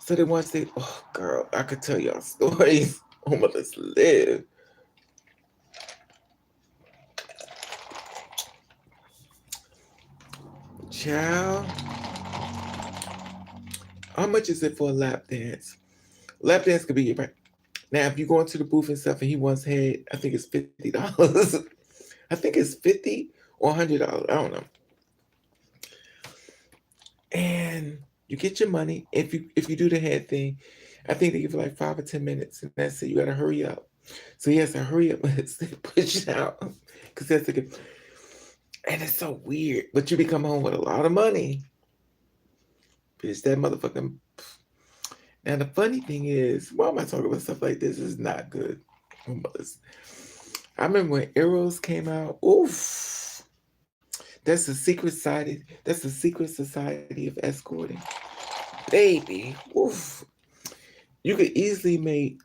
So they want to say, oh girl, I could tell y'all stories. Oh my, let's live. Child, how much is it for a lap dance? Lap dance could be your price. Now, if you go into the booth and stuff and he wants head, I think it's $50. I think it's 50 or $100. I don't know. And you get your money. If you do the head thing, I think they give you like 5 or 10 minutes, and that's it. You gotta hurry up. So he has to hurry up and push it out because that's a good. And it's so weird. But you become home with a lot of money. Bitch, that motherfucking. Now the funny thing is, why am I talking about stuff like this? It's not good. I remember when Arrows came out. Oof, that's the secret society. That's the secret society of escorting. Baby, oof. You could easily make.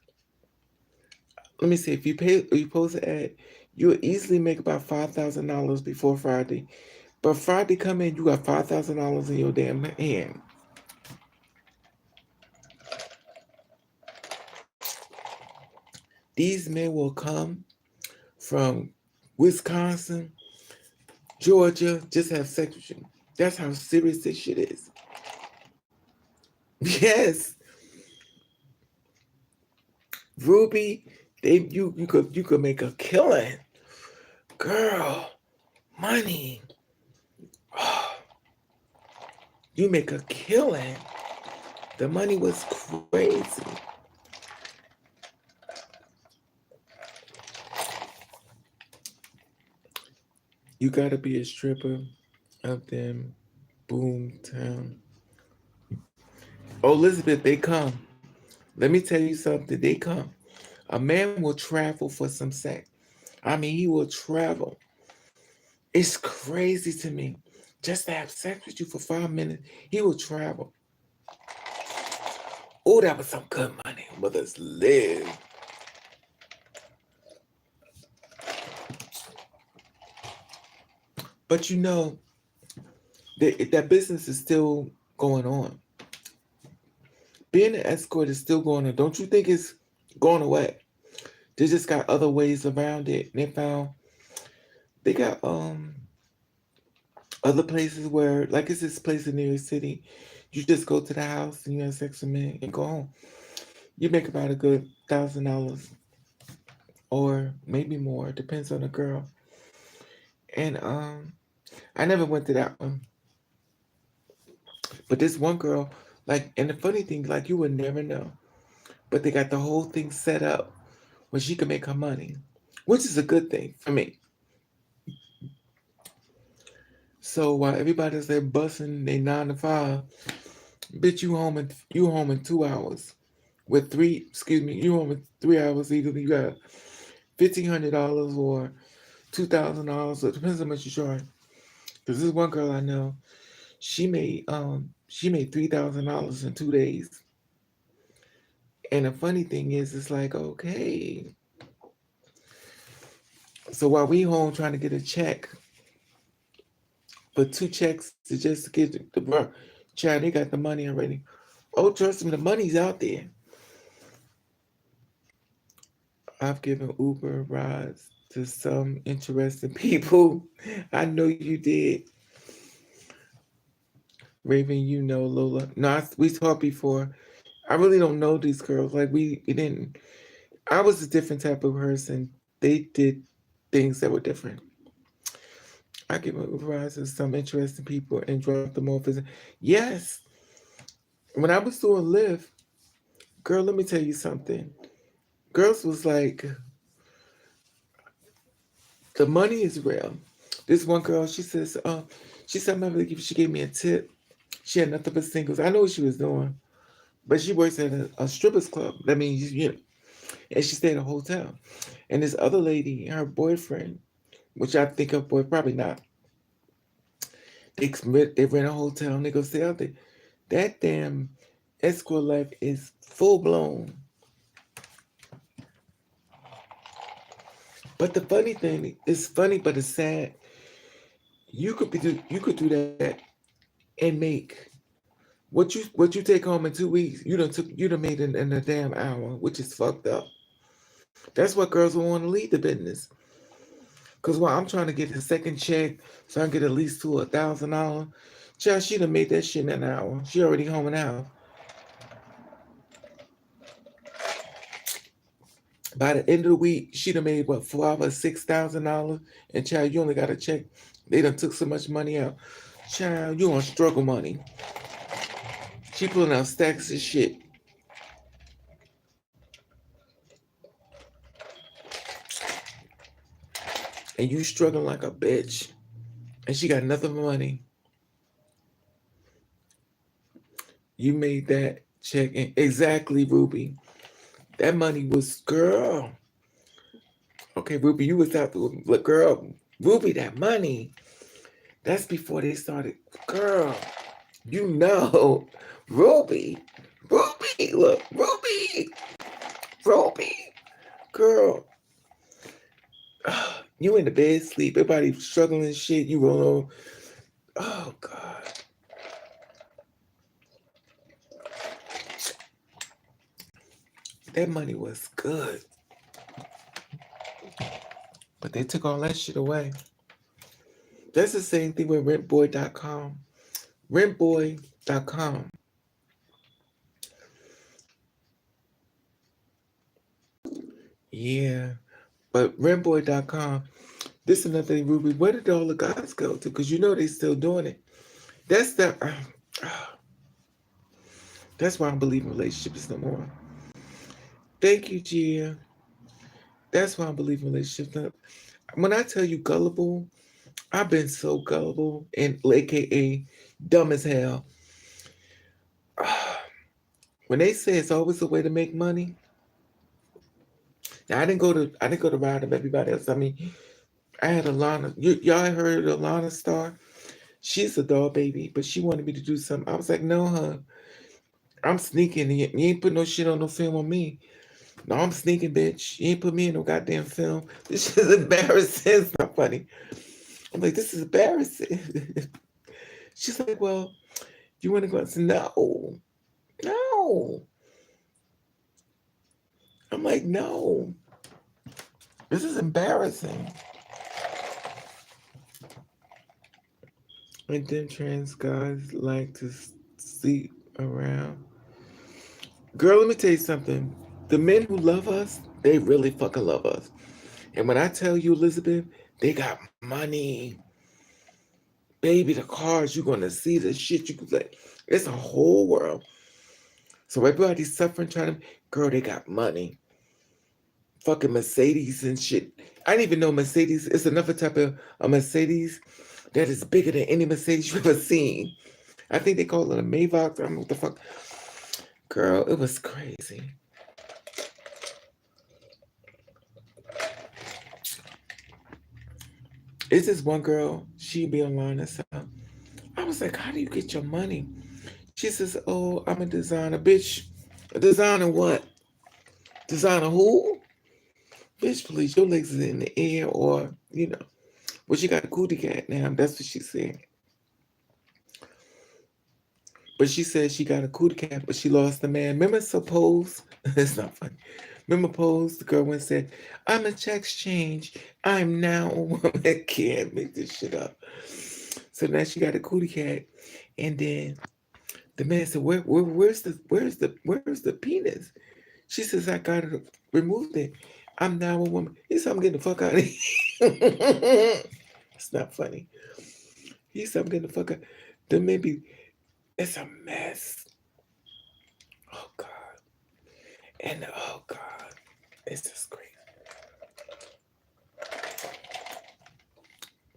Let me see. If you pay, you post an ad, you would easily make about $5,000 before Friday. But Friday come in, you got $5,000 in your damn hand. These men will come from Wisconsin, Georgia, just have sex with you. That's how serious this shit is. Yes, Ruby, you could make a killing, girl. Money, you make a killing. The money was crazy. You gotta be a stripper of them boom town. Oh, Elizabeth, they come. Let me tell you something. They come. A man will travel for some sex. I mean, he will travel. It's crazy to me. Just to have sex with you for 5 minutes, he will travel. Oh, that was some good money. Mothers live. But that business is still going on. Being an escort is still going on. Don't you think it's going away? They just got other ways around it. And they got other places where, like, it's this place in New York City. You just go to the house and you have sex with men and go home. You make about a good $1,000 or maybe more, depends on the girl. And I never went to that one, but this one girl, like, and the funny thing, like, you would never know, but they got the whole thing set up where she can make her money, which is a good thing for me. So while everybody's there busting they 9 to 5, bitch, you home in 2 hours with three. Excuse me, you home in 3 hours. Either you got $1,500 or $2,000. So it depends how much you charge. Because this one girl I know, she made $3,000 in 2 days. And the funny thing is, it's like, okay. So while we home trying to get a check for 2 checks to just get the bro, child, they got the money already. Oh, trust me, the money's out there. I've given Uber rides to some interesting people. I know you did. Raven, you know Lola. No, we talked before. I really don't know these girls. Like we didn't. I was a different type of person. They did things that were different. I give Uber rides to some interesting people and drop them off. Yes, when I was doing Lyft, girl, let me tell you something. Girls was like, the money is real. This one girl, she said, she gave me a tip. She had nothing but singles. I know what she was doing, but she works at a strippers club. That means, and she stayed at a hotel. And this other lady, her boyfriend, which I think her boy, probably not, they rent a hotel and they go stay out there. That damn escort life is full blown. But the funny thing, it's funny, but it's sad. You could do that and make what you take home in 2 weeks. You done made in a damn hour, which is fucked up. That's what girls will want to lead the business. Cause while I'm trying to get a second check, so I can get at least to $1,000. Child, she done made that shit in an hour. She already home and out. By the end of the week, she done made what, $5,000 or $6,000. And child, you only got a check. They done took so much money out. Child, you on struggle money. She pulling out stacks of shit. and you struggling like a bitch, and she got nothing but money. You made that check, and exactly, Ruby. That money was, girl. Okay, Ruby, you was out there. Look, girl, Ruby, that money. That's before they started. Girl, you know, Ruby, Ruby, look, Ruby, Ruby, girl. You in the bed sleep. Everybody struggling and shit. You roll over. Oh God, that money was good, but they took all that shit away. That's the same thing with rentboy.com. Rentboy.com. Yeah, but rentboy.com. This is another thing, Ruby. Where did all the guys go to? Because you know they still doing it. That's the. That's why I don't believe in relationships no more. Thank you, Gia. That's why I believe in relationships. When I tell you gullible, I've been so gullible and AKA dumb as hell. When they say it's always a way to make money, now I didn't go to ride of everybody else. I mean, I had Alana. Y'all heard of Alana Star? She's a doll baby, but she wanted me to do something. I was like, no, huh? I'm sneaking. You ain't put no shit on no film on me. No, I'm sneaking, bitch. You ain't put me in no goddamn film. This is embarrassing. It's not funny. I'm like, this is embarrassing. She's like, well, you want to go? I said, no, no. I'm like, no. This is embarrassing. And then trans guys like to sleep around. Girl, let me tell you something. The men who love us, they really fucking love us. And when I tell you, Elizabeth, they got money. Baby, the cars, you're gonna see the shit you could like. It's a whole world. So everybody's suffering trying to, girl, they got money. Fucking Mercedes and shit. I didn't even know Mercedes. It's another type of a Mercedes that is bigger than any Mercedes you've ever seen. I think they call it a Maybach. I don't know what the fuck. Girl, it was crazy. It's this one girl, she be online and stuff. I was like, how do you get your money? She says, oh, I'm a designer. Bitch, a designer what? Designer who? Bitch, please, your legs is in the air or, well, she got a cootie cat now. That's what she said. But she said she got a cootie cat, but she lost the man. Remember Suppose? It's not funny. Remember Pose? The girl went and said, I'm a check exchange. I'm now a woman. Can't make this shit up. So now she got a cootie cat. And then the man said, where's the penis? She says, I got it removed it. I'm now a woman. He said, I'm getting the fuck out of here. It's not funny. He said, I'm getting the fuck out. Then maybe it's a mess. Oh God. And oh God. It's just crazy.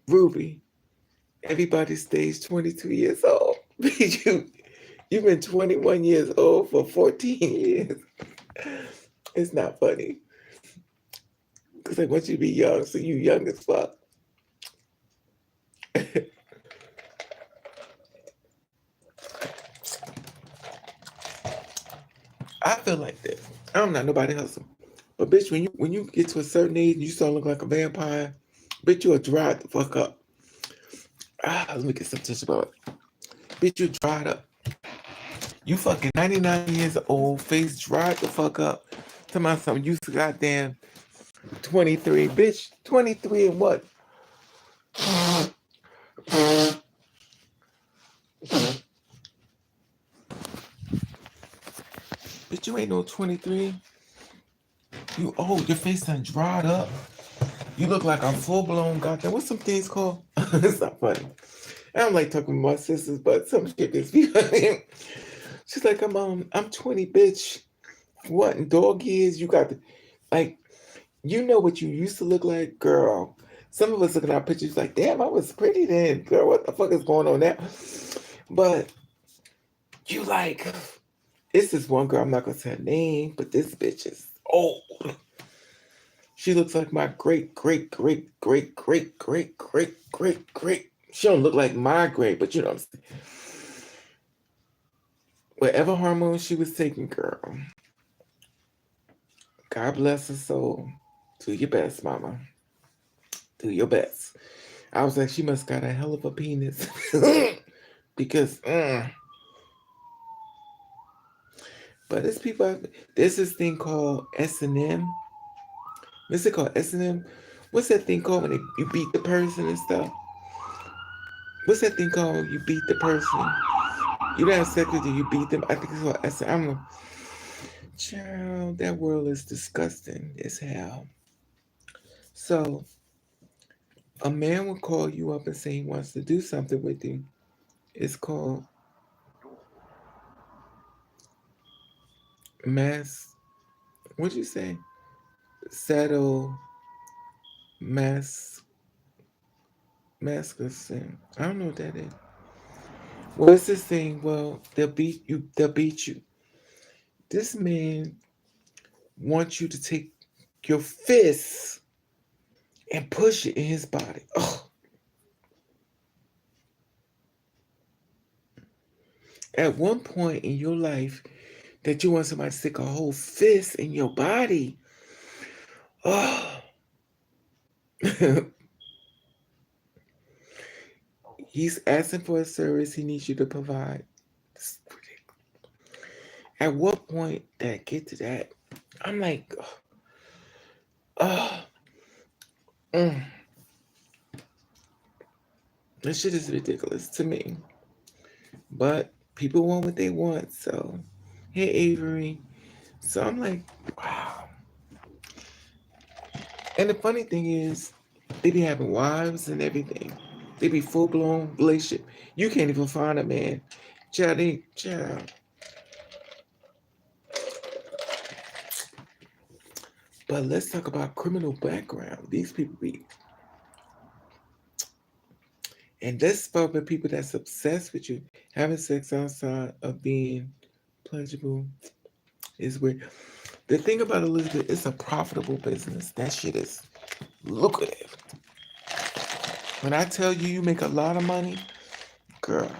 Ruby, everybody stays 22 years old. You've been 21 years old for 14 years. It's not funny. Because I want you to be young, so you young as fuck. I feel like that. I'm not nobody hustle. But bitch, when you get to a certain age and you start looking like a vampire, bitch, you'll dry the fuck up. Let me get some tissue about it. Bitch, you dried up. You fucking 99 years old, face dried the fuck up. Tell me something, you goddamn 23. Bitch, 23 and what? Bitch, you ain't no 23. You old, your face done dried up. You look like a full-blown goddamn, what's some things called? It's not funny. I don't like talking to my sisters, but some shit is funny. She's like, I'm 20, bitch. What in dog years? You got the, like, you know what you used to look like, girl. Some of us looking at our pictures like, damn, I was pretty then. Girl, what the fuck is going on now? But you like, it's this one girl, I'm not gonna say her name, but this bitch is old. She looks like my great, great, great, great, great, great, great, great, great. She don't look like my great, but you know what I'm saying. Whatever hormone she was taking, girl, God bless her soul. Do your best, mama. Do your best. I was like, she must got a hell of a penis. Because, but it's people, there's this thing called S&M. What's it called? S&M? What's that thing called when you beat the person and stuff? What's that thing called? You beat the person. You don't have sex with you, you beat them. I think it's called S&M. I'm like, child, that world is disgusting as hell. So, a man will call you up and say he wants to do something with you. It's called mass, what'd you say? Saddle mass, masculine. I don't know what that is. Well, it's this thing, well, they'll beat you. This man wants you to take your fist and push it in his body. Ugh. At one point in your life that you want somebody to stick a whole fist in your body. Oh. He's asking for a service he needs you to provide. At what point did I get to that? I'm like, oh, this shit is ridiculous to me. But people want what they want, so hey Avery. So I'm like, wow. And the funny thing is, they be having wives and everything. They be full blown relationship. You can't even find a man. Child. But let's talk about criminal background. These people be, and that's probably people that's obsessed with you. Having sex outside of being pleasurable is weird. The thing about Elizabeth, it's a profitable business. That shit is lucrative. When I tell you you make a lot of money, girl,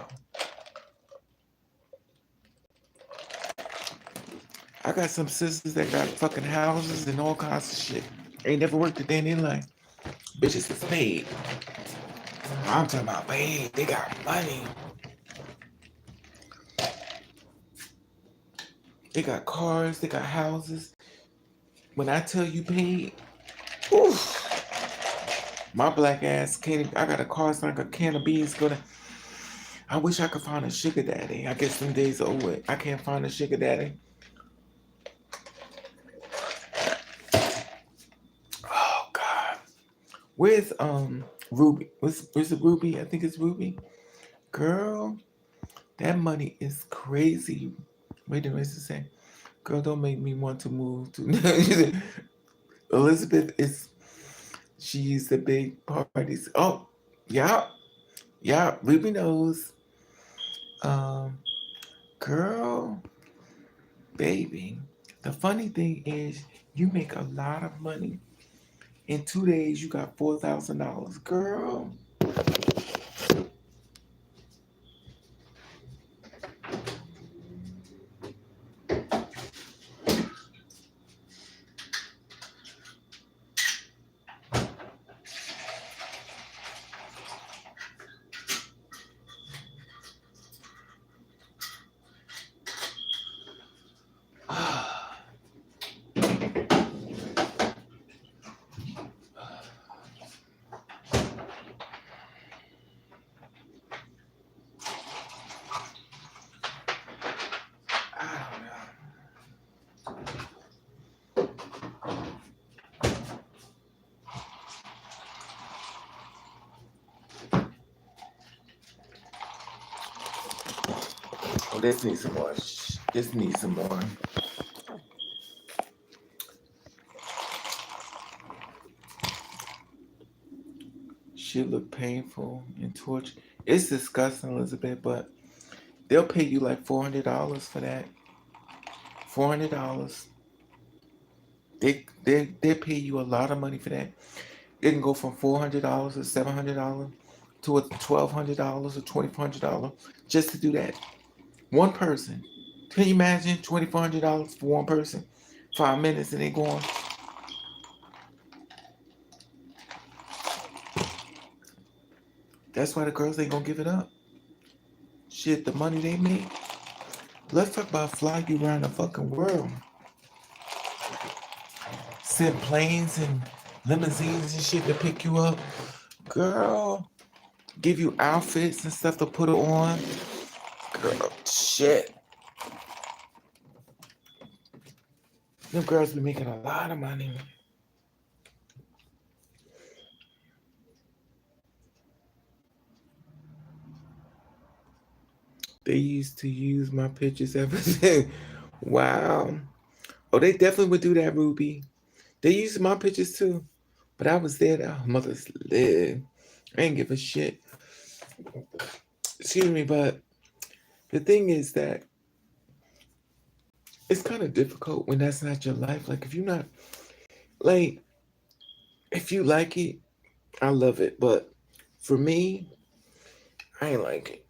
I got some sisters that got fucking houses and all kinds of shit. Ain't never worked a day in their life. Bitches is paid. I'm talking about paid. They got money. They got cars. They got houses. When I tell you paid, oof, my black ass can't. I got a car, it's like a can of beans. Gonna. I wish I could find a sugar daddy. I guess some days are over. I can't find a sugar daddy. Oh God, where's Ruby? Where's the Ruby? I think it's Ruby. Girl, that money is crazy. Wait a minute, to say, girl, don't make me want to move to. Elizabeth is. She's the big parties. Oh, yeah, yeah. Ruby knows. Um, girl, baby. The funny thing is, you make a lot of money. In 2 days, you got $4,000, girl. I don't know. Oh, this needs some more. This needs some more. shit look painful and torture. It's disgusting, Elizabeth, but they'll pay you like $400 for that. $400. They pay you a lot of money for that. It can go from $400 to $700 to a $1,200 or $2,400 just to do that. One person. Can you imagine $2,400 for one person? 5 minutes and they gone. That's why the girls ain't gonna give it up. Shit, the money they make. Let's talk about fly you around the fucking world. Send planes and limousines and shit to pick you up. Girl, give you outfits and stuff to put it on. Girl, shit. Them girls be making a lot of money. They used to use my pictures everything. Wow. Oh, they definitely would do that, Ruby. They used my pictures too. But I was there. Oh, mother's live. I ain't give a shit. Excuse me, but the thing is that it's kind of difficult when that's not your life. Like, if you're not, like, if you like it, I love it. But for me, I ain't like it.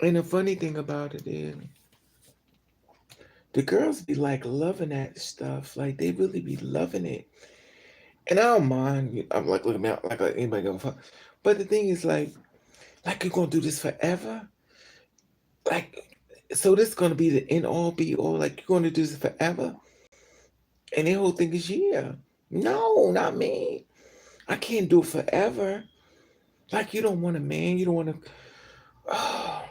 And the funny thing about it is, the girls be like loving that stuff. Like, they really be loving it. And I don't mind. I'm like, looking out like anybody give a fuck. But the thing is, like you're gonna do this forever? Like, so this is gonna be the end all be all? Like, you're gonna do this forever? And the whole thing is, yeah. No, not me. I can't do it forever. Like, you don't want a man. You don't want to. Oh.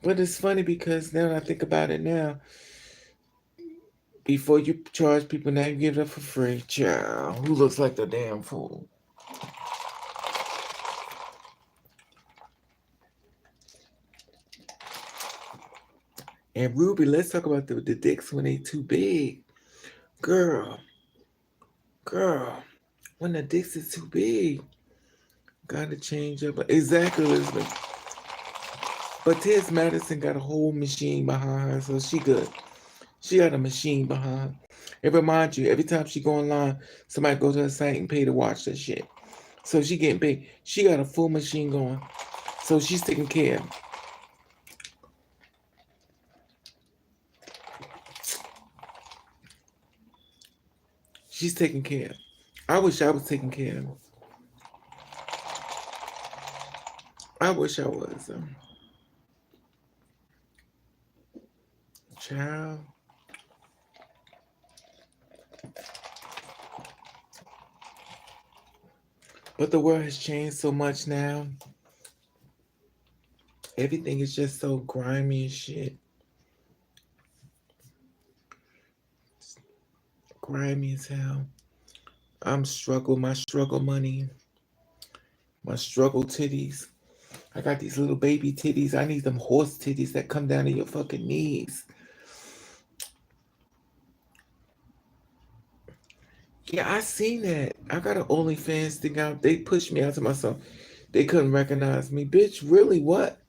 But it's funny because now that I think about it now, before you charge people, now you give it up for free. Child, who looks like the damn fool? And Ruby, let's talk about the dicks when they too big. Girl, girl, when the dicks is too big, gotta change up. Exactly, Elizabeth. But Tess Madison got a whole machine behind her, so she good. She got a machine behind her. It reminds you, every time she go online, somebody go to her site and pay to watch that shit. So she getting paid. She got a full machine going. So she's taking care of. She's taking care of. I wish I was taking care of. I wish I was. Child. But the world has changed so much now. Everything is just so grimy and shit. Grimy as hell. I'm struggle, my struggle money, my struggle titties. I got these little baby titties. I need them horse titties that come down to your fucking knees. Yeah, I seen that. I got an OnlyFans thing out. They pushed me out to myself. They couldn't recognize me. Bitch, really? What?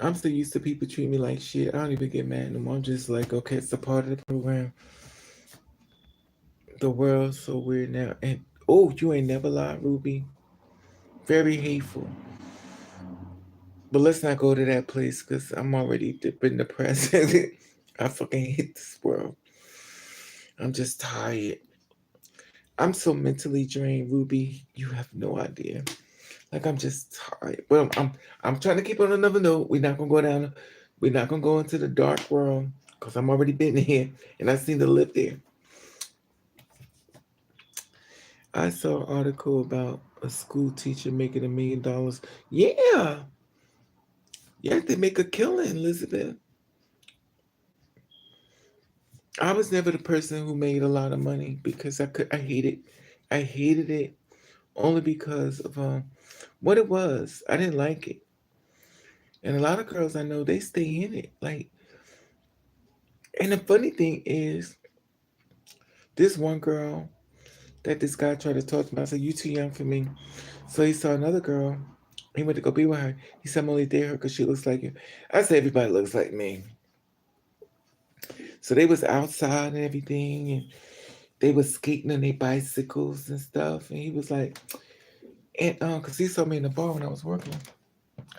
I'm so used to people treat me like shit. I don't even get mad no more. I'm just like, okay, it's a part of the program. The world's so weird now. And oh, you ain't never lied, Ruby. Very hateful. But let's not go to that place because I'm already been depressed. I fucking hate this world. I'm just tired. I'm so mentally drained, Ruby. You have no idea. Like, I'm just tired. But I'm trying to keep on another note. We're not gonna go down. We're not gonna go into the dark world because I'm already been here and I seen the live there. I saw an article about a school teacher making $1 million. Yeah, yeah, they make a killing, Elizabeth. I was never the person who made a lot of money because I hated it only because of what it was. I didn't like it. And a lot of girls I know, they stay in it. Like, And the funny thing is, this one girl that this guy tried to talk to me, I said, "You too young for me." So he saw another girl. He went to go be with her. He said, "I'm only date her because she looks like you." I said, "Everybody looks like me." So they was outside and everything, and they was skating on their bicycles and stuff. And he was like, and cause he saw me in the bar when I was working.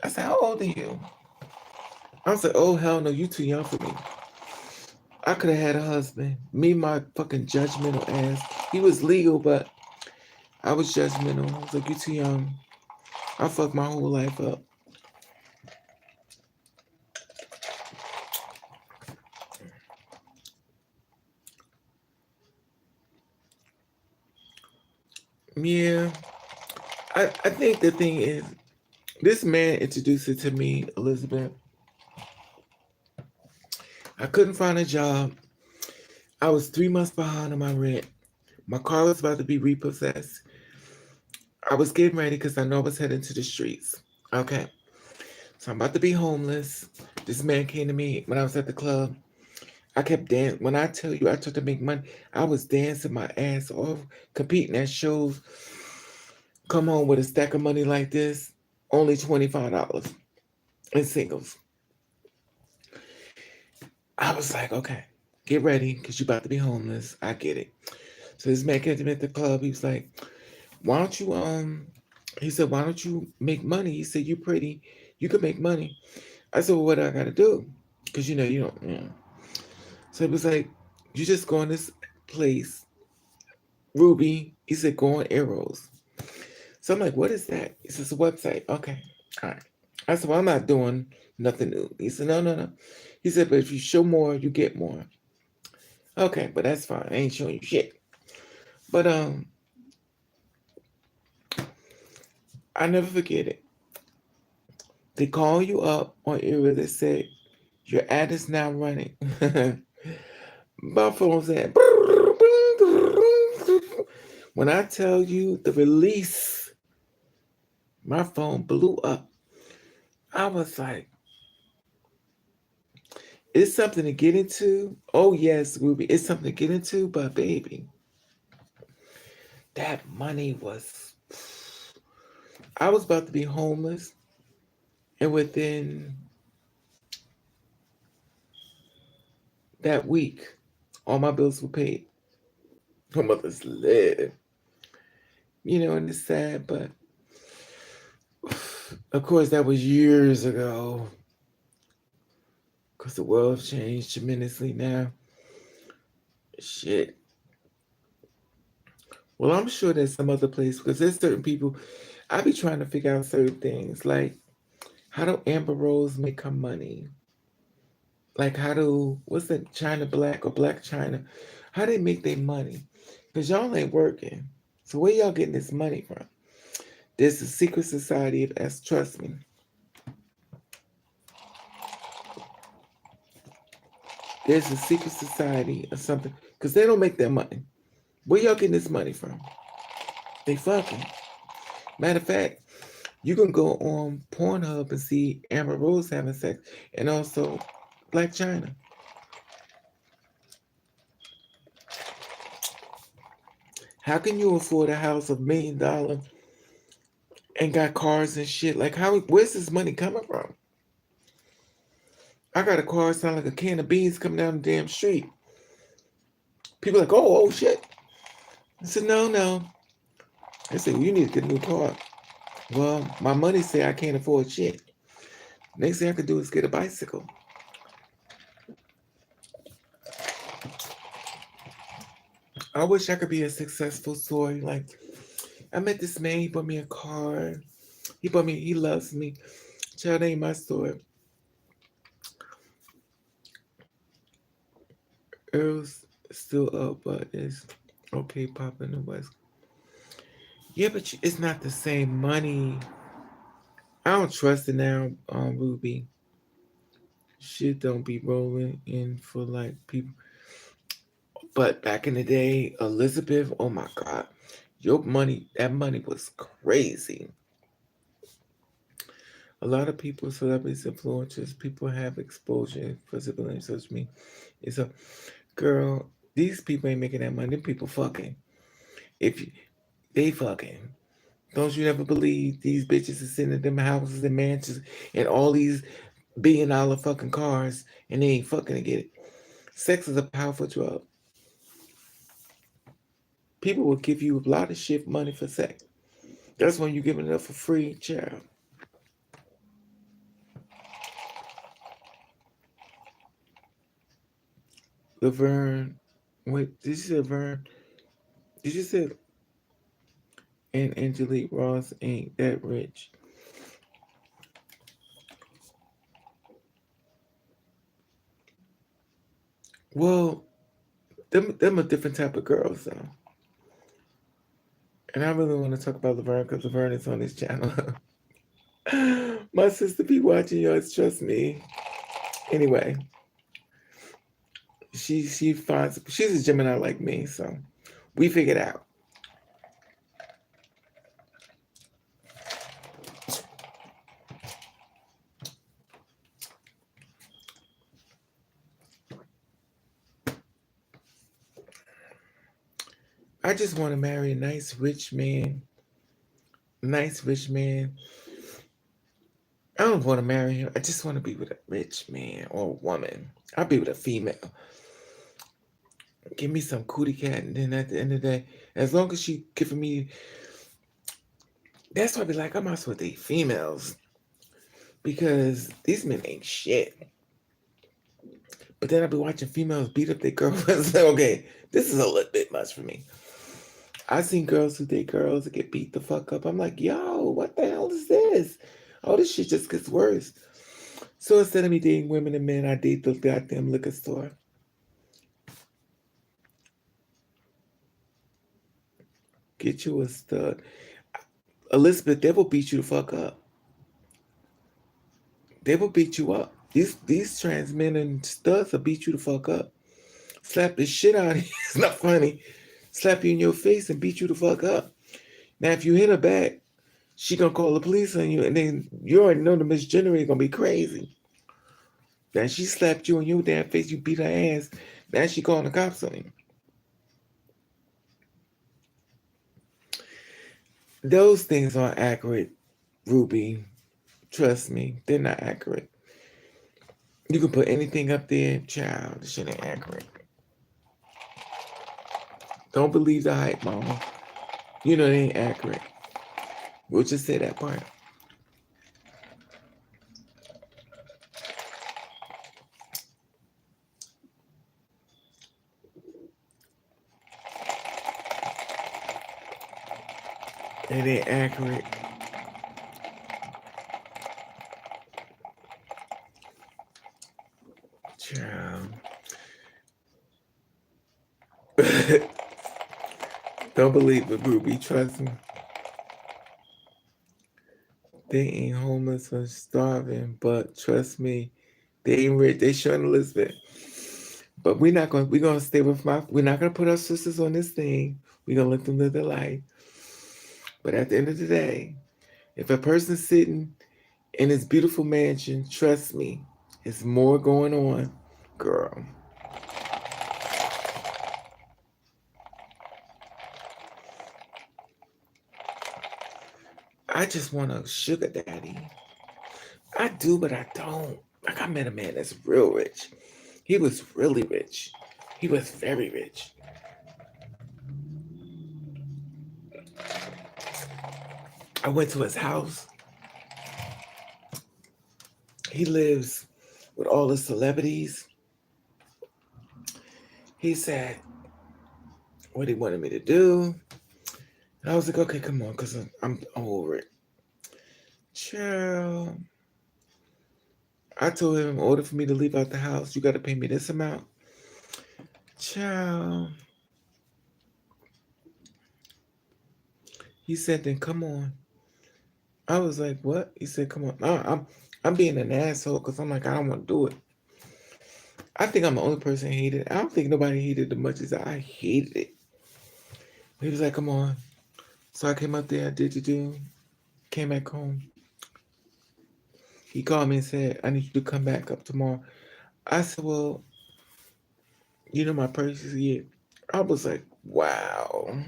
I said, "How old are you?" I was like, "Oh hell no, you too young for me." I could have had a husband. Me, my fucking judgmental ass. He was legal, but I was judgmental. I was like, "You too young." I fucked my whole life up. Yeah, I think the thing is, this man introduced it to me, Elizabeth. I couldn't find a job. I was 3 months behind on my rent. My car was about to be repossessed. I was getting ready because I know I was heading to the streets. Okay. So I'm about to be homeless. This man came to me when I was at the club. I kept dancing. When I tell you I tried to make money, I was dancing my ass off, competing at shows. Come home with a stack of money like this, only $25 in singles. I was like, okay, get ready because you're about to be homeless. I get it. So this man came to me at the club. He was like, why don't you he said, why don't you make money? He said, you pretty, you could make money. I said, well, what do I gotta do? Because you don't, So it was like, you just go in this place, Ruby. He said, go on Arrows. So I'm like, what is that? He says, a website. Okay. All right. I said, well, I'm not doing nothing new. He said, no, no, no. He said, but if you show more, you get more. Okay, but that's fine. I ain't showing you shit. But I never forget it. They call you up on area that say your ad is now running. My phone said when I tell you the release, my phone blew up. I was like, it's something to get into. Oh yes, Ruby, it's something to get into, but baby, that money was I was about to be homeless, and within that week, all my bills were paid. My mother's live. And it's sad, but of course that was years ago. Because the world's changed tremendously now. Shit. Well, I'm sure there's some other place because there's certain people. I be trying to figure out certain things like how do Amber Rose make her money? Like how do what's that China Black or Black China? How they make their money? Because y'all ain't working. So where y'all getting this money from? There's a secret society of S. Trust me. There's a secret society or something because they don't make their money. Where y'all getting this money from? They fucking. Matter of fact, you can go on Pornhub and see Amber Rose having sex and also Black China. How can you afford a house of $1 million and got cars and shit? Like, where's this money coming from? I got a car sound like a can of beans coming down the damn street. People like, oh shit. I said, no, no. I said, well, you need to get a new car. Well, my money say I can't afford shit. Next thing I could do is get a bicycle. I wish I could be a successful story. Like, I met this man, he bought me a car. He loves me. Child, ain't my story. Earl's still up, but it's okay popping the West. Yeah, but it's not the same money. I don't trust it now, Ruby. Shit don't be rolling in for like people. But back in the day, Elizabeth, oh my God, that money was crazy. A lot of people, celebrities, influencers, people have exposure for civilian social media. It's a girl. These people ain't making that money. Them people fucking. If you, they fucking. Don't you ever believe these bitches are sitting in them houses and mansions and all these $1 billion fucking cars and they ain't fucking to get it. Sex is a powerful drug. People will give you a lot of shit money for sex. That's when you giving it up for free, child. Laverne, wait, did you say Laverne? Did you say and Angelique Ross ain't that rich? Well, them a different type of girls though. And I really want to talk about Laverne because Laverne is on this channel. My sister be watching yours, trust me. Anyway, she finds she's a Gemini like me, so we figured out. I just want to marry a nice rich man. Nice rich man. I don't want to marry him. I just want to be with a rich man or a woman. I'll be with a female. Give me some cootie cat, and then at the end of the day, as long as she giving me, that's why I be like, I might as well date females because these men ain't shit. But then I be watching females beat up their girlfriends. Okay, this is a little bit much for me. I seen girls who date girls that get beat the fuck up. I'm like, yo, what the hell is this? Oh, this shit just gets worse. So instead of me dating women and men, I date the goddamn liquor store. Get you a stud. Elizabeth, they will beat you the fuck up. They will beat you up. These trans men and studs will beat you the fuck up. Slap the shit out of you. It's not funny. Slap you in your face and beat you the fuck up. Now, if you hit her back, she gonna call the police on you, and then you already know the misgenerator gonna be crazy. Now she slapped you in your damn face, you beat her ass. Now she calling the cops on you. Those things aren't accurate, Ruby. Trust me, they're not accurate. You can put anything up there, child. This shit ain't accurate. Don't believe the hype, mama. You know it ain't accurate. We'll just say that part. It ain't accurate. Child. Don't believe it, Ruby. Trust me. They ain't homeless or starving, but trust me, they ain't rich. They showing Elizabeth. But we're gonna stay with we're not gonna put our sisters on this thing. We're gonna let them live their life. But at the end of the day, if a person's sitting in his beautiful mansion, trust me, it's more going on, girl. I just want a sugar daddy. I do, but I don't. Like I met a man that's real rich. He was really rich. He was very rich. I went to his house. He lives with all the celebrities. He said what he wanted me to do. And I was like, okay, come on, because I'm over it. Child. I told him in order for me to leave out the house, you got to pay me this amount. Child. He said, then come on. I was like, what? He said, come on. No, I'm being an asshole because I'm like, I don't want to do it. I think I'm the only person who hated it. I don't think nobody hated it as much as I hated it. He was like, come on. So I came up there, I did the do, came back home. He called me and said, I need you to come back up tomorrow. I said, well, my purchase is here. I was like, wow,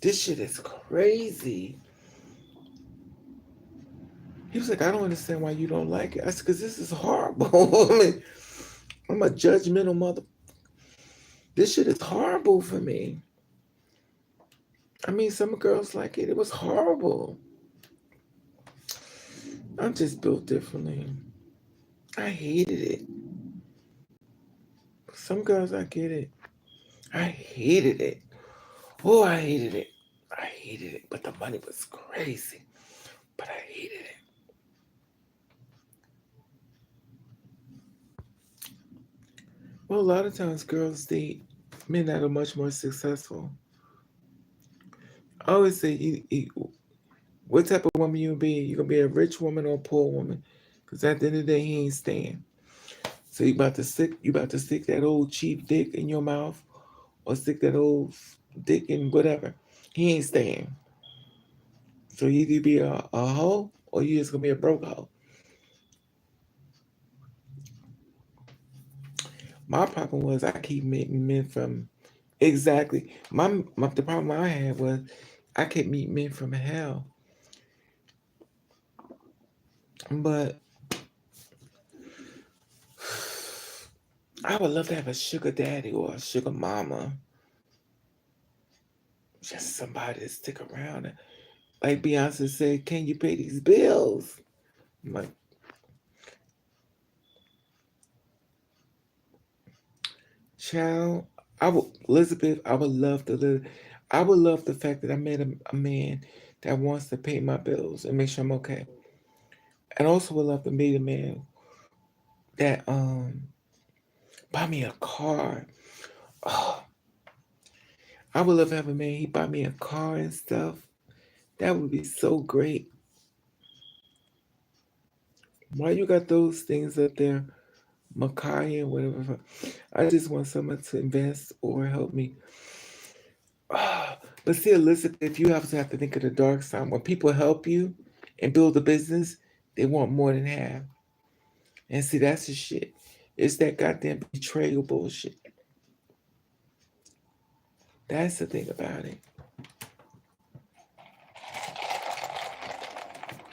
this shit is crazy. He was like, I don't understand why you don't like it. I said, because this is horrible. I mean, I'm a judgmental mother. This shit is horrible for me. I mean, some girls like it. It was horrible. I'm just built differently. I hated it. Some girls, I get it. I hated it. Oh, I hated it. I hated it. But the money was crazy. But I hated it. Well, a lot of times girls date men that are much more successful. I always say, what type of woman you be? You gonna be a rich woman or a poor woman? Because at the end of the day, he ain't staying. So you about to stick that old cheap dick in your mouth, or stick that old dick in whatever. He ain't staying. So you either be a hoe or you just gonna be a broke hoe. My problem was I keep meeting men from exactly my the problem I had was I kept meeting men from hell. But I would love to have a sugar daddy or a sugar mama. Just somebody to stick around. Like Beyonce said, can you pay these bills? I'm like, child, I would Elizabeth, I would love to live. I would love the fact that I met a man that wants to pay my bills and make sure I'm okay. And also would love to meet a man that buy me a car. Oh, I would love to have a man, he buy me a car and stuff. That would be so great. Why you got those things up there, Makai and whatever? I just want someone to invest or help me. But see, Elizabeth, you have to think of the dark side. When people help you and build a business, they want more than half. And see, that's the shit. It's that goddamn betrayal bullshit. That's the thing about it.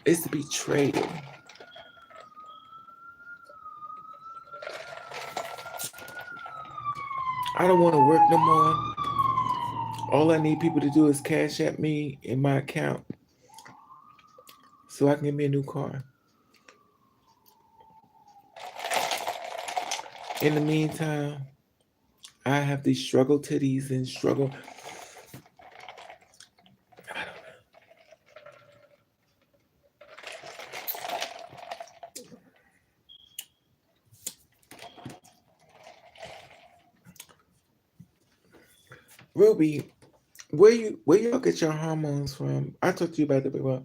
It's the betrayal. I don't want to work no more. All I need people to do is cash at me in my account so I can get me a new car. In the meantime, I have these struggle titties and struggle. I don't know. Ruby, where y'all get your hormones from? I talked to you about that before,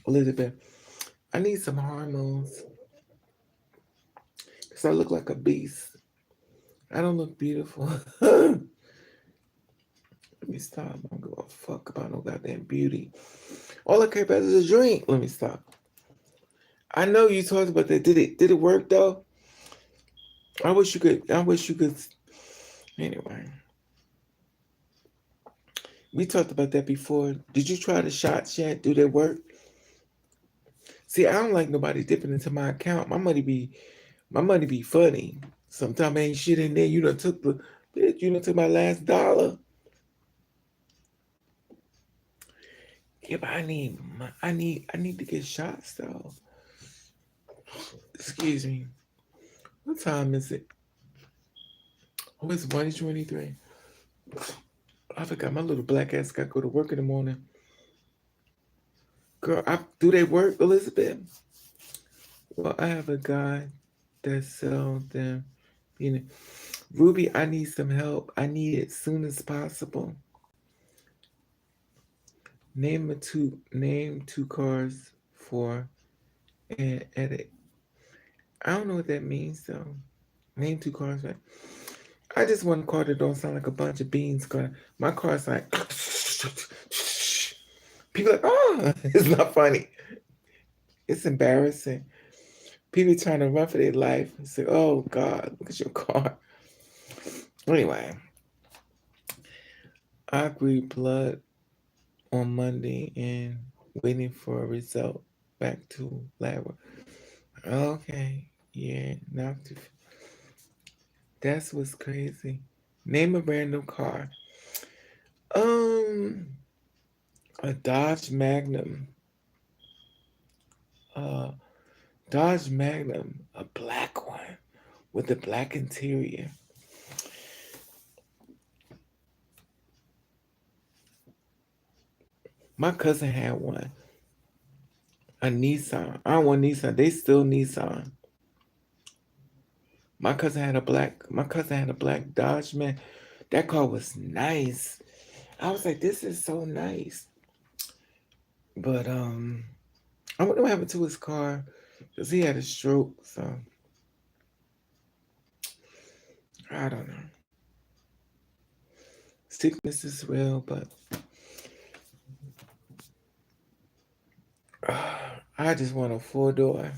Elizabeth. I need some hormones because I look like a beast. I don't look beautiful. Let me stop. I don't give a fuck about no goddamn beauty. All I care about is a drink. Let me stop. I know you talked about that. Did it work though? I wish you could. Anyway, we talked about that before. Did you try the shots yet? Do they work? See, I don't like nobody dipping into my account. My money be funny. Sometimes ain't shit in there. You done took the bitch. You done took my last dollar. Yeah, but I need to get shots though. Excuse me. What time is it? Oh, it's 1:23. I forgot my little black ass got to go to work in the morning. Girl, do they work, Elizabeth? Well, I have a guy that sells them. You know, Ruby, I need some help. I need it soon as possible. Name two cars for and edit. I don't know what that means though. Name two cars. Right? I just want a car that don't sound like a bunch of beans. My car's like people are like, oh, it's not funny. It's embarrassing. People trying to run for their life. I say, oh God, look at your car. Anyway, I agreed blood on Monday and waiting for a result back to lab. Okay, yeah, now that's what's crazy. Name a random car. Um, a Dodge Magnum. Uh, Dodge Magnum, a black one with a black interior. My cousin had one, a Nissan. I don't want Nissan. They still Nissan. My cousin had a black Dodge man. That car was nice. I was like, this is so nice. But I wonder what happened to his car because he had a stroke. So I don't know. Sickness is real, but I just want a 4-door.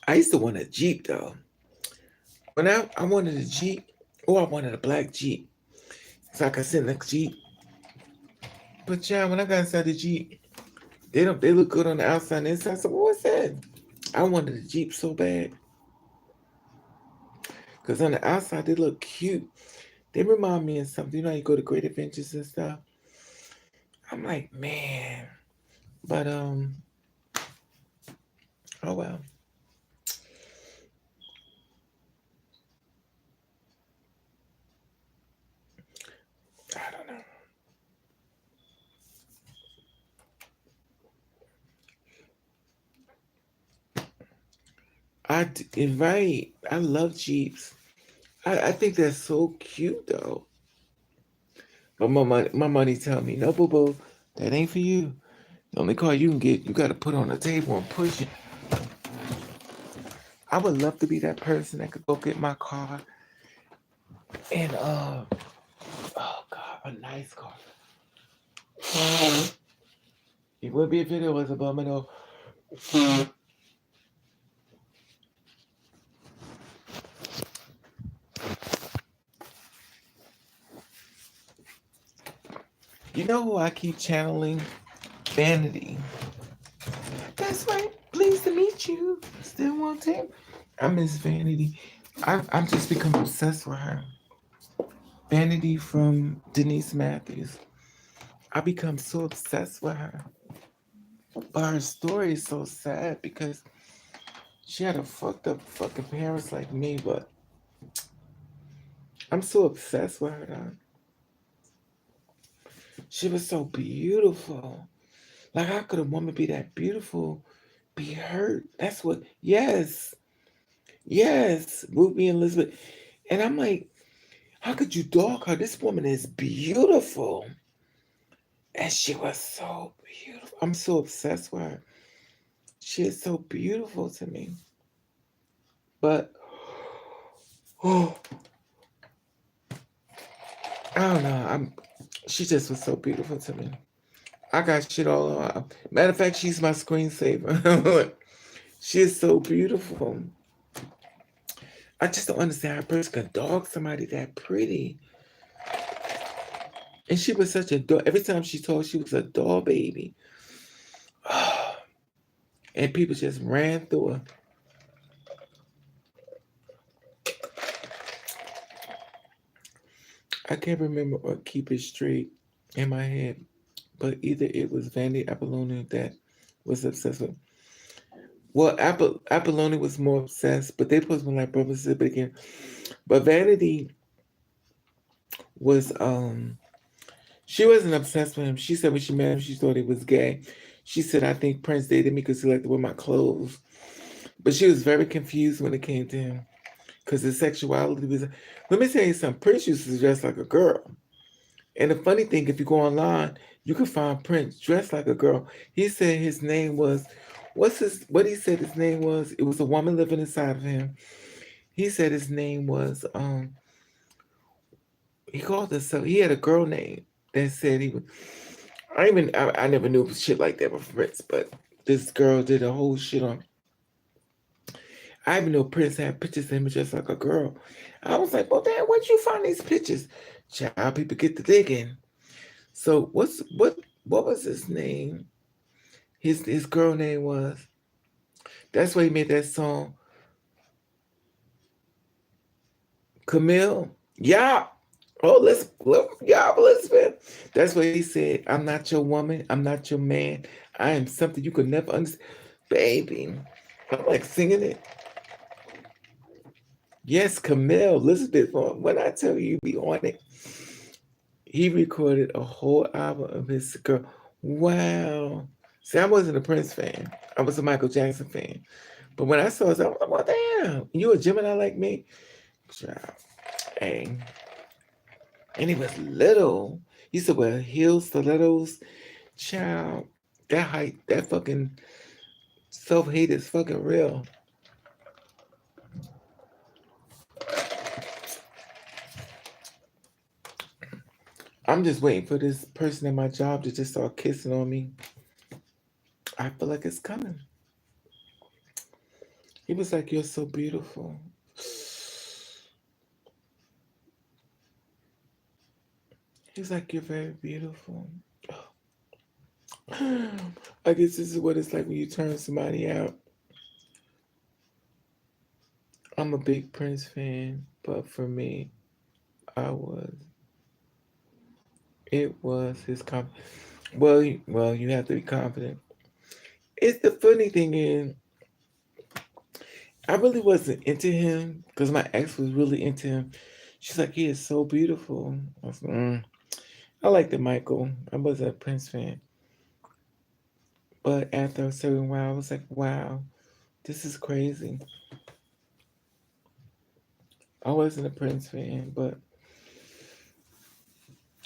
I used to want a Jeep though. When I wanted a Jeep, or I wanted a black Jeep, so I could sit in the Jeep. But yeah, when I got inside the Jeep, they look good on the outside and inside. So what was that? I wanted a Jeep so bad. Because on the outside they look cute. They remind me of something. You know how you go to Great Adventures and stuff? I'm like, man. But oh well. I don't know. Right. I love Jeeps. I think they're so cute though. But my money tell me, no boo boo, that ain't for you. The only car you can get, you gotta put on the table and push it. I would love to be that person that could go get my car and oh God, a nice car. It would be if it was a bum though. You know who I keep channeling? Vanity. That's right. Pleased to meet you. Still want him? I miss Vanity. I'm just become obsessed with her. Vanity from Denise Matthews. I become so obsessed with her. But her story is so sad because she had a fucked up fucking parents like me, but I'm so obsessed with her now. She was so beautiful. Like how could a woman be that beautiful, be hurt? That's what yes. Yes. Ruby and Elizabeth. And I'm like, how could you dog her? This woman is beautiful. And she was so beautiful. I'm so obsessed with her. She is so beautiful to me. But oh, I don't know. She just was so beautiful to me. I got shit all on. Matter of fact, she's my screensaver. She is so beautiful. I just don't understand how a person can dog somebody that pretty. And she was such a doll. Every time she talked, she was a doll baby. And people just ran through her. I can't remember or keep it straight in my head, but either it was Vandy Apolloni that was obsessed with. Well, Apolloni was more obsessed, but they supposed to be like brother sister again. But Vanity was she wasn't obsessed with him. She said when she met him, she thought he was gay. She said, I think Prince dated me because he liked to wear my clothes. But she was very confused when it came to him because his sexuality was. Let me tell you something. Prince used to dress like a girl. And the funny thing, if you go online, you can find Prince dressed like a girl. He said his name was, what he said his name was, it was a woman living inside of him. He said his name was, He called himself. He had a girl name that said he was. I never knew shit like that with Prince, but this girl did a whole shit on. I even know Prince had pictures of him just like a girl. I was like, well, damn, where'd you find these pictures? Child, people get to digging. So what was his name? His girl name was. That's why he made that song, Camille. Yeah. Oh, yeah, listen. That's what he said. I'm not your woman. I'm not your man. I am something you could never understand. Baby. I'm like singing it. Yes, Camille. Elizabeth, when I tell you, be on it. He recorded a whole album of his girl. Wow. See, I wasn't a Prince fan. I was a Michael Jackson fan. But when I saw his album, I was like, well, damn. You a Gemini like me? Child. Hey. And he was little. He used to wear heels, stilettos. Child. That height, that fucking self-hate is fucking real. I'm just waiting for this person at my job to just start kissing on me. I feel like it's coming. He was like, you're so beautiful. He's like, you're very beautiful. I guess this is what it's like when you turn somebody out. I'm a big Prince fan, but for me, I was. It was his well, you have to be confident. It's the funny thing is, I really wasn't into him because my ex was really into him. She's like, he is so beautiful. I was like, I liked the Michael. I wasn't a Prince fan. But after a certain while, I was like, wow, this is crazy. I wasn't a Prince fan, but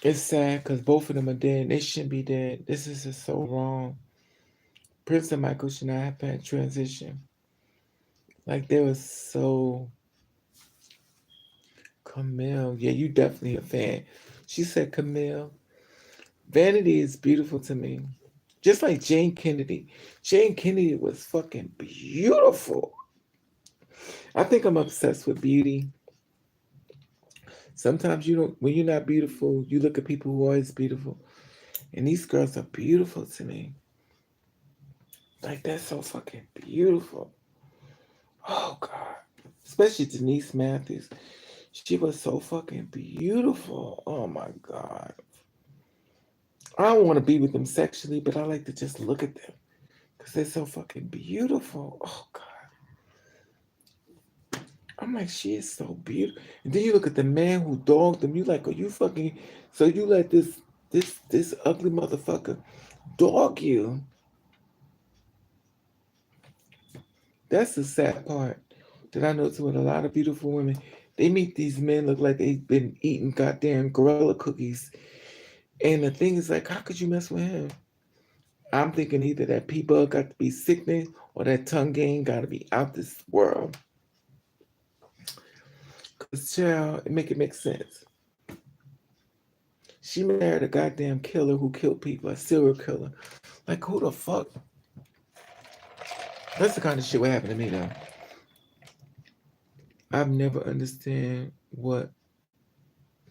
it's sad because both of them are dead. They shouldn't be dead. This is just so wrong. Prince and Michael should not have had transition. Like they were so Camille. Yeah, you definitely a fan. She said Camille. Vanity is beautiful to me. Just like Jane Kennedy. Jane Kennedy was fucking beautiful. I think I'm obsessed with beauty. Sometimes you don't when you're not beautiful, you look at people who are always beautiful. And these girls are beautiful to me. Like that's so fucking beautiful. Oh God. Especially Denise Matthews. She was so fucking beautiful. Oh my God. I don't want to be with them sexually, but I like to just look at them because they're so fucking beautiful. Oh God. I'm like, she is so beautiful. And then you look at the man who dogged them. You like, are you fucking? So you let this ugly motherfucker dog you? That's the sad part that I notice with a lot of beautiful women. They meet these men look like they've been eating goddamn gorilla cookies. And the thing is like, how could you mess with him? I'm thinking either that P-Bug got to be sickening or that tongue game got to be out this world. Because, child, it make sense. She married a goddamn killer who killed people, a serial killer. Like, who the fuck? That's the kind of shit what happened to me, though. I've never understand what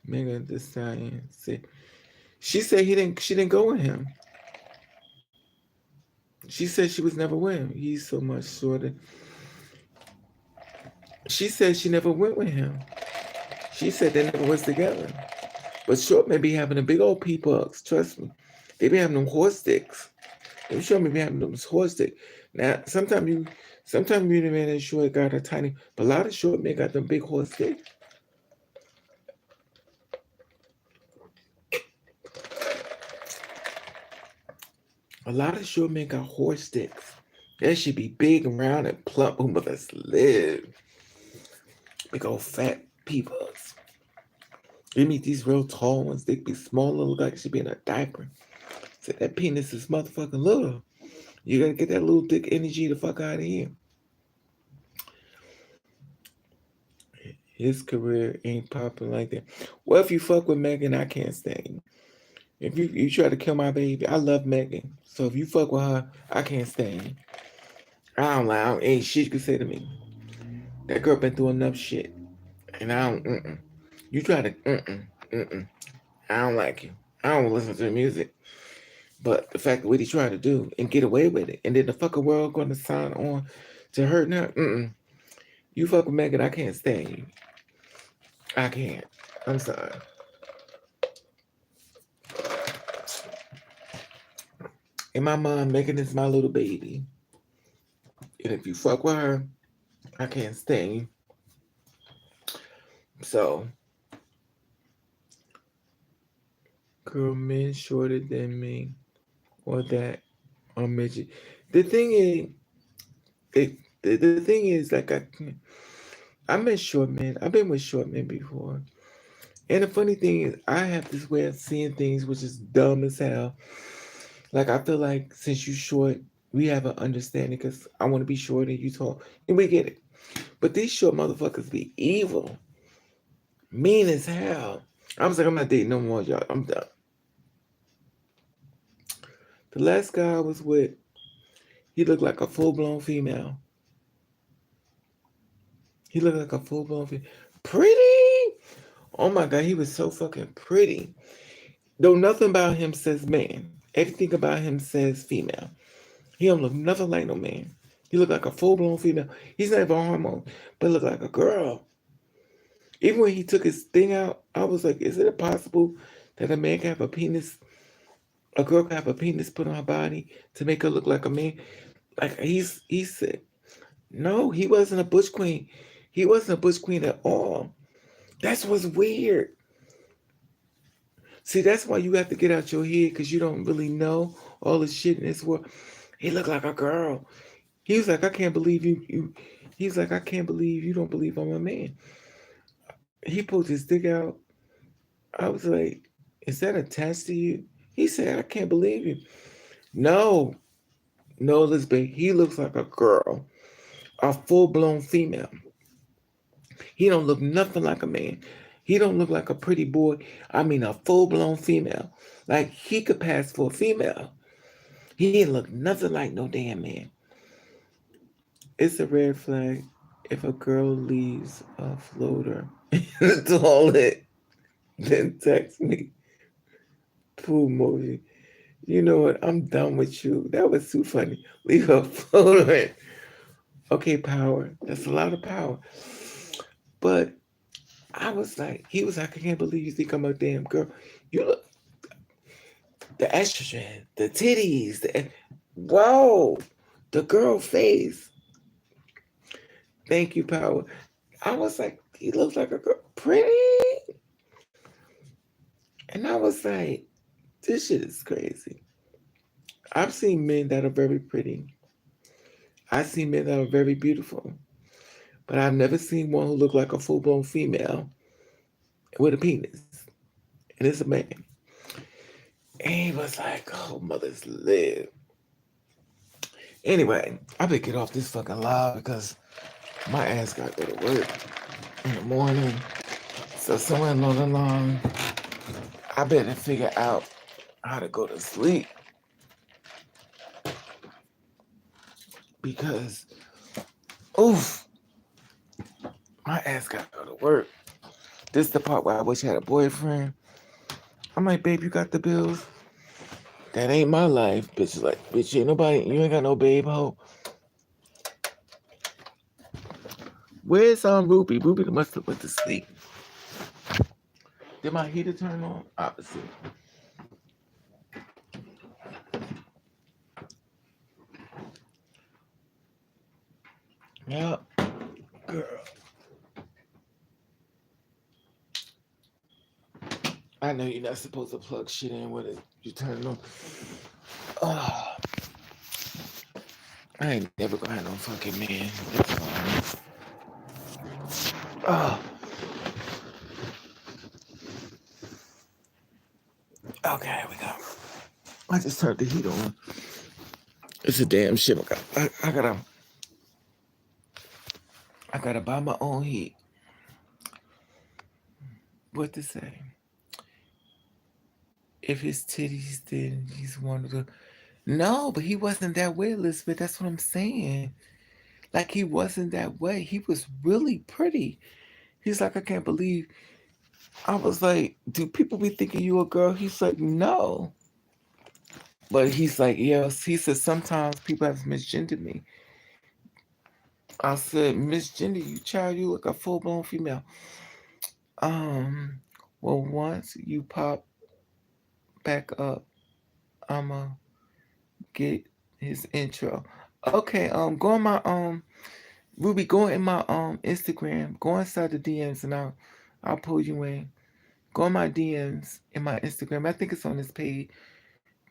Megan Thee Stallion said. She said she didn't go with him. She said she was never with him. He's so much shorter. She said she never went with him. She said they never was together. But short may be having a big old pee bugs. Trust me. They be having them horse sticks. They sure may be having them horse sticks. Now, sometimes you the man that short got a tiny, but a lot of short men got them big horse sticks. A lot of short men got horse sticks. That should be big and round and plump. Who must live? Big old fat pee bugs. You meet these real tall ones, they be small, look like she be in a diaper. So that penis is motherfucking little. You gotta get that little dick energy the fuck out of here. His career ain't popping like that. Well, if you fuck with Megan, I can't stand you. If you try to kill my baby, I love Megan. So if you fuck with her, I can't stand you. I don't like. Ain't shit you can say to me. That girl been through enough shit, and I don't. You try to. Mm-mm. I don't like you. I don't listen to the music. But the fact of what he tried to do and get away with it, and then the fucking world going to sign on to hurt her. You fuck with Megan, I can't stand you. I can't. I'm sorry. In my mind, Megan is my little baby. And if you fuck with her, I can't stand you. So, girl, men shorter than me, or that, or midget. The thing is, the thing is, like I met short men. I've been with short men before. And the funny thing is, I have this way of seeing things which is dumb as hell. Like, I feel like since you short, we have an understanding because I want to be short and you tall. And we get it. But these short motherfuckers be evil. Mean as hell. I was like, I'm not dating no more, y'all. I'm done. The last guy I was with, he looked like a full-blown female. He looked like a full-blown female. Pretty! Oh my God, he was so fucking pretty. Though nothing about him says man. Everything about him says female. He don't look nothing like no man. He look like a full-blown female. He's not even a hormone, but look like a girl. Even when he took his thing out, I was like, is it possible that a man can have a penis, a girl can have a penis put on her body to make her look like a man? Like he said, no, he wasn't a butch queen. He wasn't a butch queen at all. That's what's weird. See, that's why you have to get out your head because you don't really know all the shit in this world. He looked like a girl. He was like, I can't believe you. He's like, I can't believe you don't believe I'm a man. He pulled his dick out. I was like, is that attached to you? He said, I can't believe you. No, no, Elizabeth. He looks like a girl, a full-blown female. He don't look nothing like a man. He don't look like a pretty boy. I mean, a full-blown female. Like, he could pass for a female. He didn't look nothing like no damn man. It's a red flag if a girl leaves a floater in the toilet, then text me. Poo emoji. You know what? I'm done with you. That was too funny. Leave a floater in. Okay, power. That's a lot of power. But I was like, he was like, I can't believe you think I'm a damn girl. You look, the estrogen, the titties, whoa, the girl face. Thank you, power. I was like, he looks like a girl, pretty. And I was like, this shit is crazy. I've seen men that are very pretty. I've seen men that are very beautiful. But I've never seen one who looked like a full-blown female with a penis. And it's a man. And he was like, oh, mothers live. Anyway, I better get off this fucking live because my ass got to go to work in the morning. So somewhere along the line, I better figure out how to go to sleep. Because, oof, my ass got to go to work. This is the part where I wish I had a boyfriend. I'm like, babe, you got the bills? That ain't my life. Bitch is like, bitch, ain't nobody, you ain't got no babe hoe. Where's Ruby? Ruby must have went to sleep. Did my heater turn on? Opposite. Yeah, girl. I know you're not supposed to plug shit in with it. You turn it on. Oh, I ain't never gonna have no fucking man. Oh. Okay, we go. I just turned the heat on. It's a damn shit. I gotta buy my own heat. what to say? If his titties, then he's one of the. No, but he wasn't that way, Elizabeth. That's what I'm saying. Like he wasn't that way. He was really pretty. He's like, I can't believe. I was like, do people be thinking you a girl? He's like, no. But he's like, yes. He said sometimes people have misgendered me. I said, misgender you, child. You look a full blown female. Um, well, once you pop back up, I'ma get his intro. Okay, go on my Ruby, go in my Instagram, go inside the DMs and I'll pull you in. Go on my DMs in my Instagram. I think it's on this page.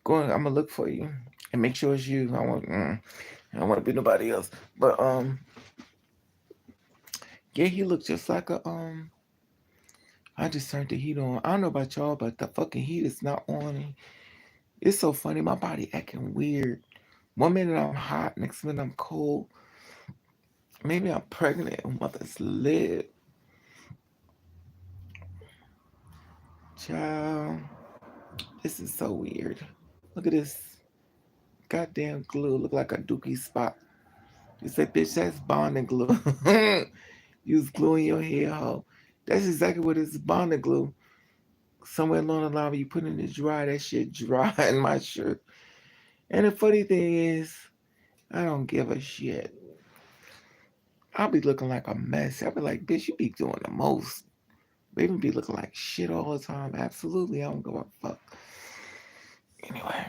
Go on, I'm gonna look for you and make sure it's you. I don't want to be nobody else. But yeah, he looked just like a I just turned the heat on. I don't know about y'all, but the fucking heat is not on. It's so funny. My body acting weird. One minute I'm hot, next minute I'm cold. Maybe I'm pregnant and mother's lip. Child, this is so weird. Look at this goddamn glue. Look like a dookie spot. You say, bitch, that's bonding glue. Use glue in your hair, hoe. That's exactly what it's bonding glue. Somewhere along the line, when you put it in the dry, that shit dry in my shirt. And the funny thing is, I don't give a shit. I'll be looking like a mess. I'll be like, bitch, you be doing the most. Baby be looking like shit all the time. Absolutely, I don't give a fuck. Anyway,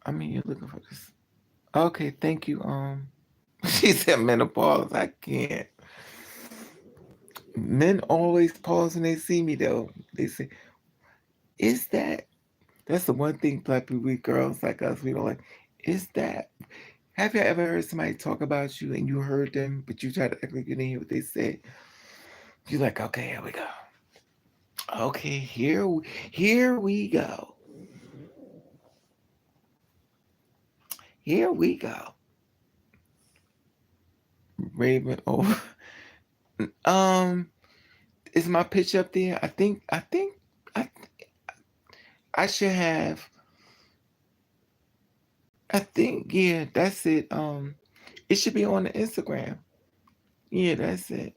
I mean, you're looking for this. Okay, thank you. She said menopause. I can't. Men always pause when they see me though. They say, "Is that?" That's the one thing black people, we girls like us, we don't like. Is that? Have you ever heard somebody talk about you and you heard them, but you try to act like you didn't hear what they said? You're like, okay, here we go. Okay, here we go. Here we go. Raven. Oh, um, is my pitch up there? I, I should have. I think, yeah, that's it. It should be on the Instagram. Yeah, that's it.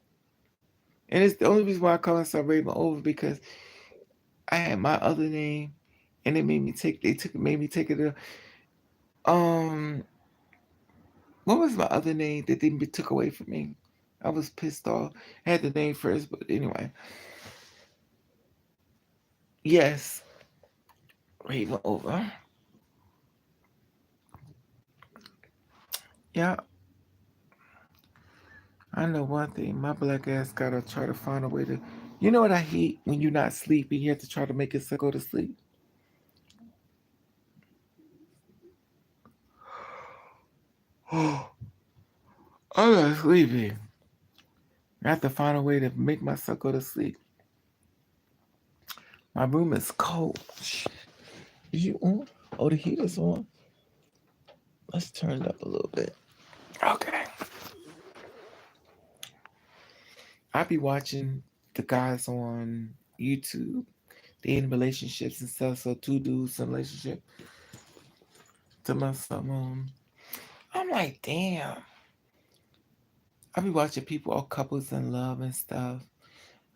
And it's the only reason why I call myself Raven over because I had my other name, and they made me take it. Um, what was my other name that they took away from me? I was pissed off. I had the name first, but anyway, yes, Raven over. Yeah, I know one thing. My black ass gotta try to find a way to. You know what I hate when you're not sleeping? You have to try to make yourself go to sleep. I'm not sleeping. I have to find a way to make myself go to sleep. My room is cold. Shit. Is you on? Oh, the heater's on. Let's turn it up a little bit. Okay. I be watching the guys on YouTube. They in relationships and stuff. So two dudes in a relationship. To myself, I'm like, damn. I be watching people, all couples in love and stuff.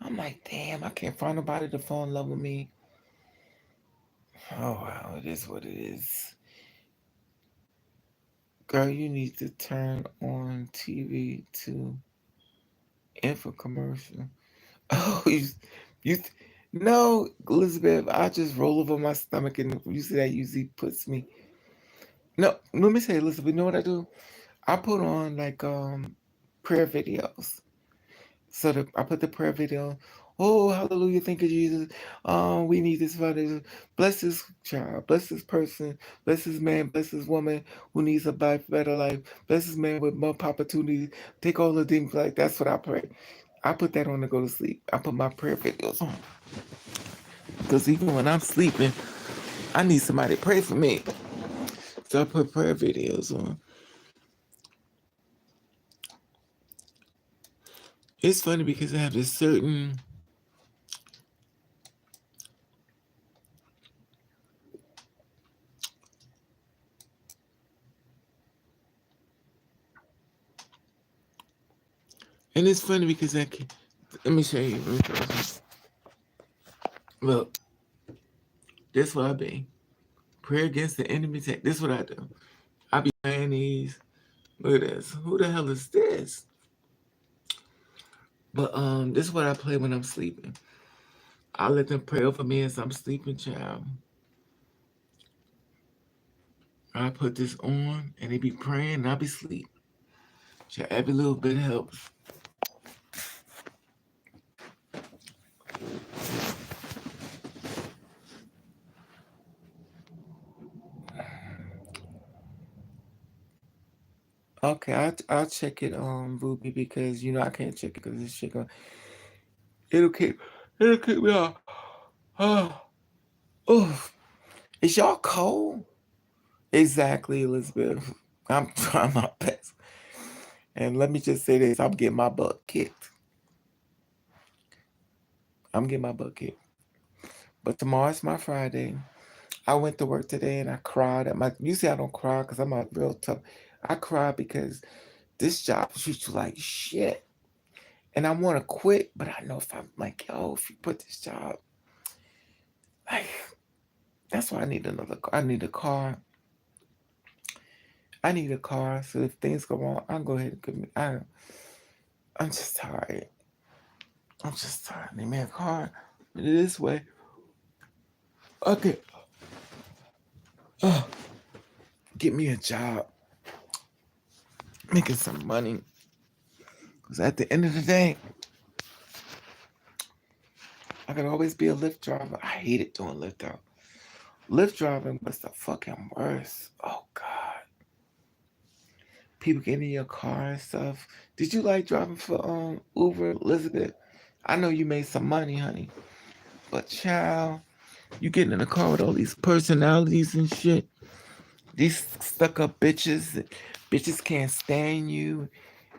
I'm like, damn, I can't find nobody to fall in love with me. Oh well, it is what it is. Girl, you need to turn on TV to info commercial. Oh, you no, Elizabeth. I just roll over my stomach, and you see that usually puts me. No, let me say, Elizabeth. You know what I do? I put on like prayer videos. So I put the prayer video. Oh, hallelujah, thank you, Jesus. We need this Father. Bless this child, bless this person, bless this man, bless this woman who needs a better life. Bless this man with more opportunities. Take all the things like that's what I pray. I put that on to go to sleep. I put my prayer videos on. Because even when I'm sleeping, I need somebody to pray for me. So I put prayer videos on. It's funny because I have this certain and it's funny because I can let me show you. Let me show you. Look, this what I be. Pray against the enemy. This what I do. I be playing these. Look at this. Who the hell is this? But this is what I play when I'm sleeping. I let them pray over me as I'm sleeping, child. I put this on and they be praying and I be sleep. Child, every little bit helps. Okay, I'll check it Ruby because I can't check it because this shit going it'll keep it'll keep me off. Oh, oh, is y'all cold? Exactly, Elizabeth. I'm trying my best. And let me just say this, I'm getting my butt kicked. I'm getting my butt kicked. But tomorrow's my Friday. I went to work today and I cried at my. Usually I don't cry because I'm a real tough. I cried because this job treats you like shit, and I want to quit. But I know if I'm like, yo, if you put this job, like, that's why I need another. I need a car. I need a car. So if things go wrong, I'll go ahead and give me. I'm just tired. I'm just tired. I need me a car. But this way, okay. Uh, get me a job, making some money. Because at the end of the day, I could always be a Lyft driver. I hated doing Lyft though. Lyft driving was the fucking worst. Oh God. People getting in your car and stuff. Did you like driving for Uber, Elizabeth? I know you made some money, honey. But child, you getting in the car with all these personalities and shit. These stuck up bitches. Bitches can't stand you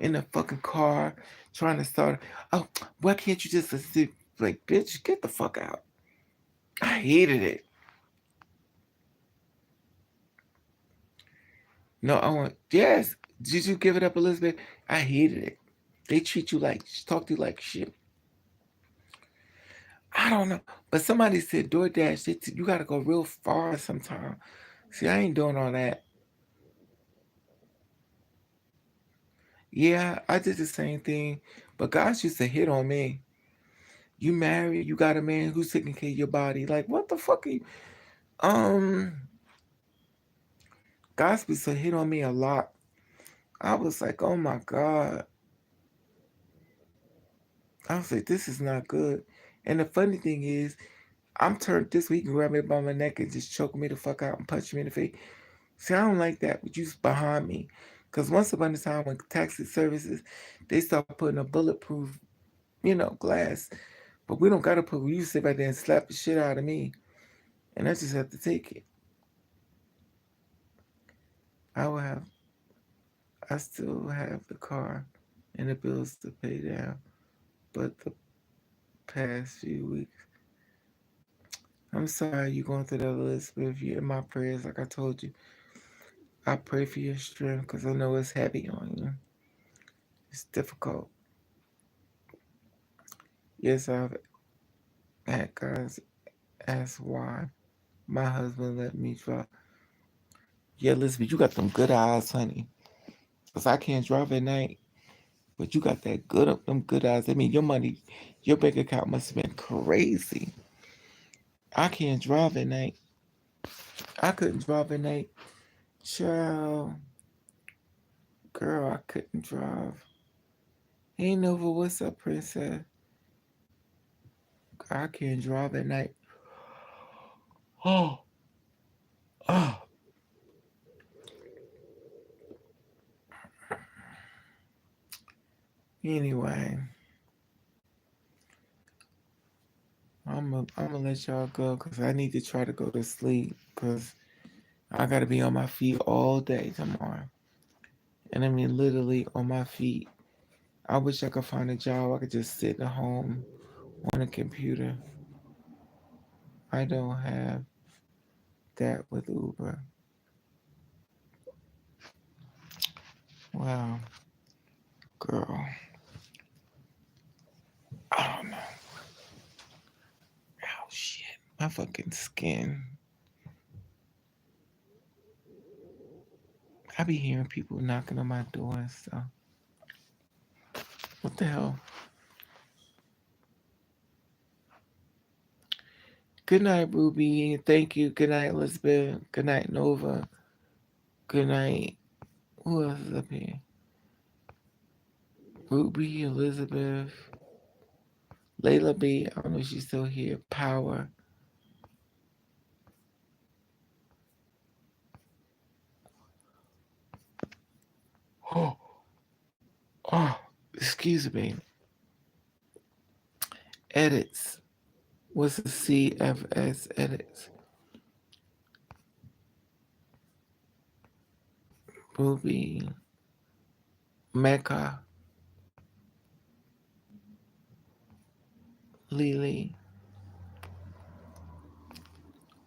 in the fucking car trying to start. Oh, why can't you just listen? Like, bitch, get the fuck out. I hated it. No, I want yes. Did you give it up, Elizabeth? I hated it. They treat you like talk to you like shit. I don't know, but somebody said DoorDash. You gotta go real far sometime. See, I ain't doing all that. Yeah, I did the same thing, but guys used to hit on me. You married? You got a man who's taking care of your body? Like what the fuck? Are you? Um, guys used to hit on me a lot. I was like, oh my god. I was like, this is not good. And the funny thing is, I'm turned this week and grab me by my neck and just choke me the fuck out and punch me in the face. See, I don't like that. But you behind me. Because once upon a time when taxi services, they start putting a bulletproof, glass. But we don't got to put, you sit right there and slap the shit out of me. And I just have to take it. I will have, I still have the car and the bills to pay down. But the past few weeks, I'm sorry you're going through that, Elizabeth. You're in my prayers, like I told you. I pray for your strength because I know it's heavy on you. It's difficult. Yes, I've had guys ask why my husband let me drive. Yeah, Elizabeth, you got them good eyes, honey. Because I can't drive at night, but you got that them good eyes. I mean, your money, your bank account must have been crazy. I can't drive at night. I couldn't drive at night. Child, girl, I couldn't drive. Ain't Nova, what's up, princess? I can't drive at night. Oh, oh. Anyway, I'm gonna let y'all go because I need to try to go to sleep because I gotta be on my feet all day tomorrow. And I mean literally on my feet I wish I could find a job. I could just sit at home on a computer. I don't have that with Uber. Well, girl, I don't know. Oh shit, my fucking skin. I be hearing people knocking on my door and stuff. What the hell? Good night, Ruby. Thank you. Good night, Elizabeth. Good night, Nova. Good night. Who else is up here? Ruby, Elizabeth, Layla B. I don't know if she's still here. Power. Oh, oh, excuse me. Edits. What's the CFS edits? Ruby, Mecca, Lily,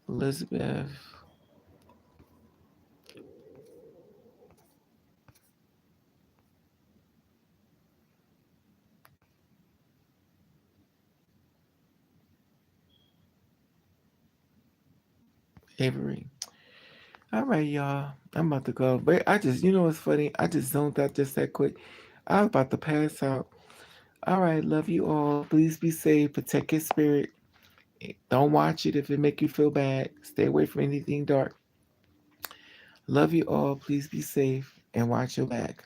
Elizabeth, Avery. All right, y'all. I'm about to go. But I just, you know what's funny? I just zoned out just that quick. I was about to pass out. All right, love you all. Please be safe. Protect your spirit. Don't watch it if it make you feel bad. Stay away from anything dark. Love you all. Please be safe and watch your back.